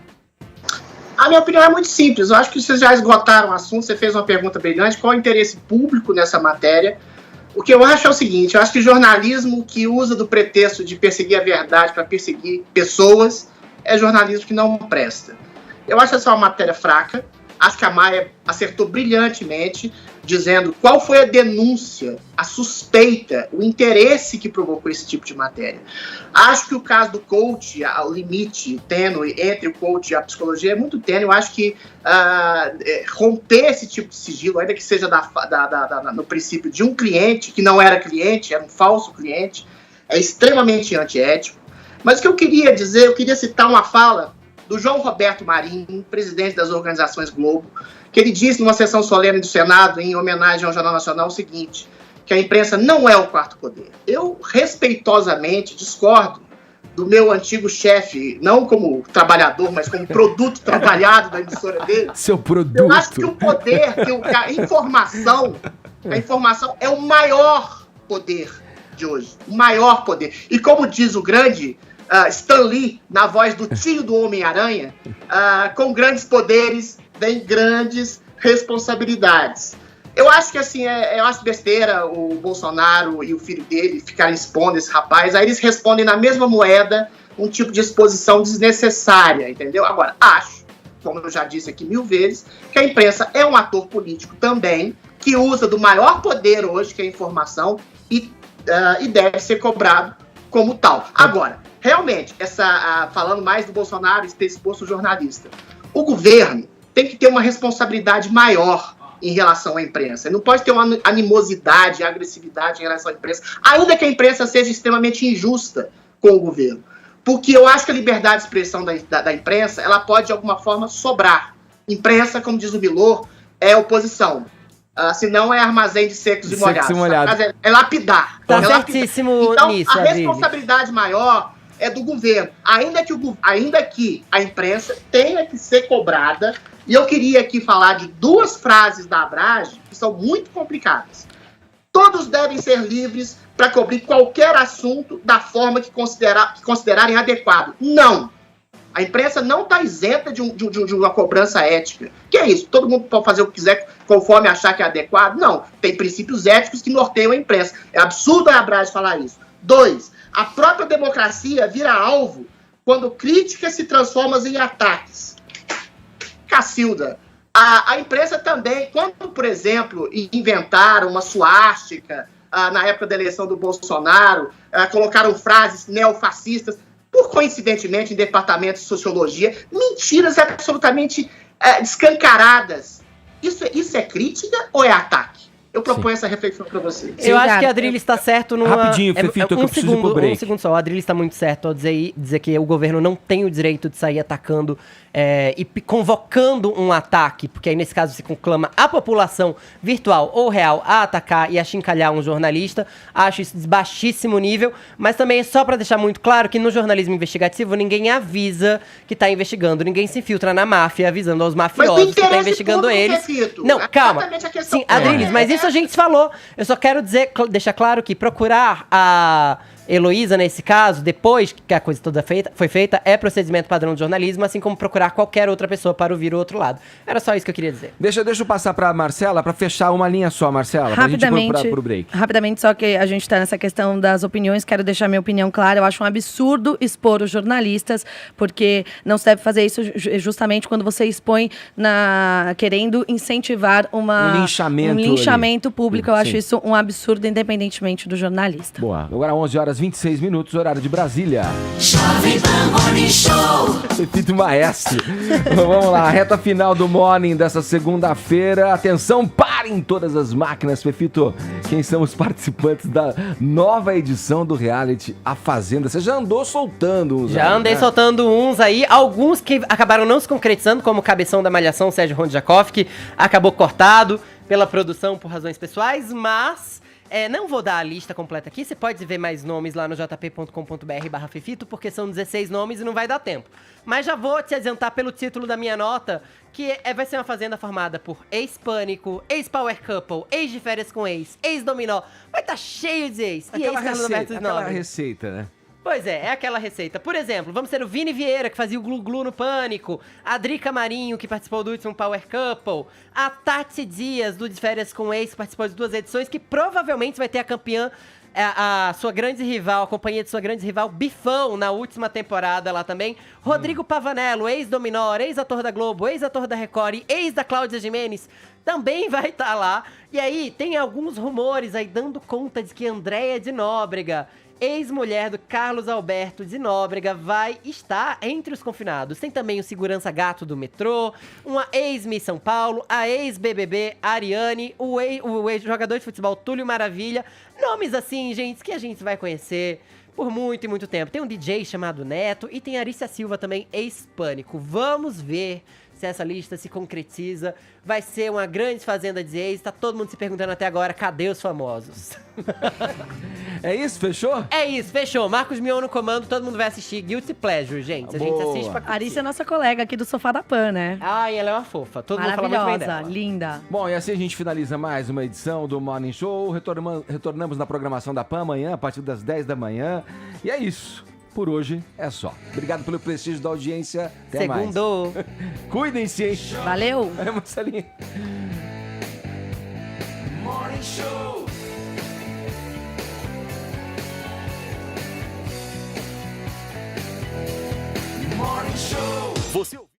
A minha opinião é muito simples. Eu acho que vocês já esgotaram o assunto. Você fez uma pergunta brilhante. Qual é o interesse público nessa matéria? O que eu acho é o seguinte. Eu acho que jornalismo que usa do pretexto de perseguir a verdade para perseguir pessoas é jornalismo que não presta. Eu acho essa uma matéria fraca. Acho que a Maia acertou brilhantemente, dizendo qual foi a denúncia, a suspeita, o interesse que provocou esse tipo de matéria. Acho que o caso do coach, o limite tênue entre o coach e a psicologia é muito tênue. Eu acho que romper esse tipo de sigilo, ainda que seja no princípio de um cliente que não era cliente, era um falso cliente, é extremamente antiético. Mas o que eu queria dizer, eu queria citar uma fala do João Roberto Marinho, presidente das organizações Globo, que ele disse numa sessão solene do Senado, em homenagem ao Jornal Nacional, o seguinte, que a imprensa não é o quarto poder. Eu, respeitosamente, discordo do meu antigo chefe, não como trabalhador, mas como produto trabalhado da emissora dele. Seu produto. Eu acho que o poder, a informação é o maior poder de hoje. O maior poder. E como diz o grande Stan Lee, na voz do tio do Homem-Aranha, com grandes poderes vem grandes responsabilidades. Eu acho que assim, eu acho besteira o Bolsonaro e o filho dele ficarem expondo esse rapaz, aí eles respondem na mesma moeda um tipo de exposição desnecessária, entendeu? Agora, acho, como eu já disse aqui 1000 vezes, que a imprensa é um ator político também, que usa do maior poder hoje, que é a informação, e deve ser cobrado como tal. Agora, realmente, falando mais do Bolsonaro e ter exposto o jornalista, o governo tem que ter uma responsabilidade maior em relação à imprensa. Não pode ter uma animosidade, agressividade em relação à imprensa, ainda que a imprensa seja extremamente injusta com o governo. Porque eu acho que a liberdade de expressão da imprensa, ela pode, de alguma forma, sobrar. Imprensa, como diz o Milor, é oposição. Se não é armazém de secos e molhados. É lapidar. Tá certíssimo então, nisso, a responsabilidade maior é do governo. Ainda que a imprensa tenha que ser cobrada, e eu queria aqui falar de 2 frases da Abrage que são muito complicadas. Todos devem ser livres para cobrir qualquer assunto da forma que considerarem adequado. Não! A imprensa não está isenta de uma cobrança ética. Que é isso? Todo mundo pode fazer o que quiser conforme achar que é adequado? Não. Tem princípios éticos que norteiam a imprensa. É absurdo a Abrage falar isso. 2. A própria democracia vira alvo quando críticas se transformam em ataques. Cacilda, a imprensa também, quando, por exemplo, inventaram uma suástica na época da eleição do Bolsonaro, colocaram frases neofascistas, por coincidentemente, em departamentos de sociologia, mentiras absolutamente descancaradas. Isso é crítica ou é ataque? Eu proponho essa reflexão para vocês. Eu acho que a Adriles está certo numa... Rapidinho, Fefito, que eu preciso ir pro break. Um segundo só. A Adriles está muito certo ao dizer que o governo não tem o direito de sair atacando e convocando um ataque, porque aí nesse caso se conclama a população virtual ou real a atacar e a chincalhar um jornalista. Acho isso de baixíssimo nível, mas também é só para deixar muito claro que no jornalismo investigativo ninguém avisa que está investigando, ninguém se infiltra na máfia avisando aos mafiosos que está investigando eles. Não, calma. Sim, Adriles, mas isso a gente falou. Eu só quero deixar claro que procurar a Heloísa, nesse caso, depois que a coisa toda foi feita, é procedimento padrão de jornalismo, assim como procurar qualquer outra pessoa para ouvir o outro lado. Era só isso que eu queria dizer. Deixa eu passar para a Marcela, para fechar uma linha só, Marcela, para a gente ir pro break. Rapidamente, só que a gente está nessa questão das opiniões, quero deixar minha opinião clara. Eu acho um absurdo expor os jornalistas, porque não se deve fazer isso justamente quando você expõe querendo incentivar um linchamento público. Eu acho isso um absurdo, independentemente do jornalista. Boa. Agora 11 horas horas 26 minutos, horário de Brasília. Jovem Pan Morning Show. Fefito Maestro. Vamos lá, reta final do Morning dessa segunda-feira. Atenção, parem todas as máquinas, Fefito. Quem são os participantes da nova edição do reality A Fazenda? Você já andou soltando uns. Já andei soltando uns aí, alguns que acabaram não se concretizando, como o cabeção da Malhação, Sérgio Rondjakov, que acabou cortado pela produção por razões pessoais, mas não vou dar a lista completa aqui, você pode ver mais nomes lá no jp.com.br/Fefito, porque são 16 nomes e não vai dar tempo. Mas já vou te adiantar pelo título da minha nota, que vai ser uma fazenda formada por ex-Pânico, ex-Power Couple, ex de férias com ex, ex-Dominó, vai estar cheio de ex. Aquela receita, né? Pois é aquela receita. Por exemplo, vamos ter o Vini Vieira, que fazia o Glu-Glu no Pânico, a Drica Marinho, que participou do último Power Couple, a Tati Dias, do De Férias com Ex, que participou de 2 edições, que provavelmente vai ter a campeã, a sua grande rival, a companhia de sua grande rival, Bifão, na última temporada lá também. Rodrigo Pavanello, ex-Dominó, ex-ator da Globo, ex-ator da Record e ex da Cláudia Gimenez, também vai estar lá. E aí, tem alguns rumores aí dando conta de que Andréia de Nóbrega, ex-mulher do Carlos Alberto de Nóbrega, vai estar entre os confinados. Tem também o segurança gato do metrô, uma ex-Miss São Paulo, a ex-BBB Ariane, o ex-jogador de futebol Túlio Maravilha. Nomes assim, gente, que a gente vai conhecer por muito e muito tempo. Tem um DJ chamado Neto e tem a Arícia Silva também, ex-Pânico. Vamos ver se essa lista se concretiza. Vai ser uma grande fazenda de ex. Tá todo mundo se perguntando até agora, cadê os famosos? É isso? Fechou? É isso, fechou. Marcos Mion no comando, todo mundo vai assistir. Guilty Pleasure, gente. A gente assiste pra curtir. A Arícia é nossa colega aqui do Sofá da Pan, né? Ai, ela é uma fofa. Todo mundo fala muito bem dela. Linda. Bom, e assim a gente finaliza mais uma edição do Morning Show. Retornamos na programação da PAN amanhã, a partir das 10 da manhã. E é isso. Por hoje é só. Obrigado pelo prestígio da audiência. Até mais. Cuidem-se, hein? Valeu. É, Marcelinho. Morning Show. Morning Show. Você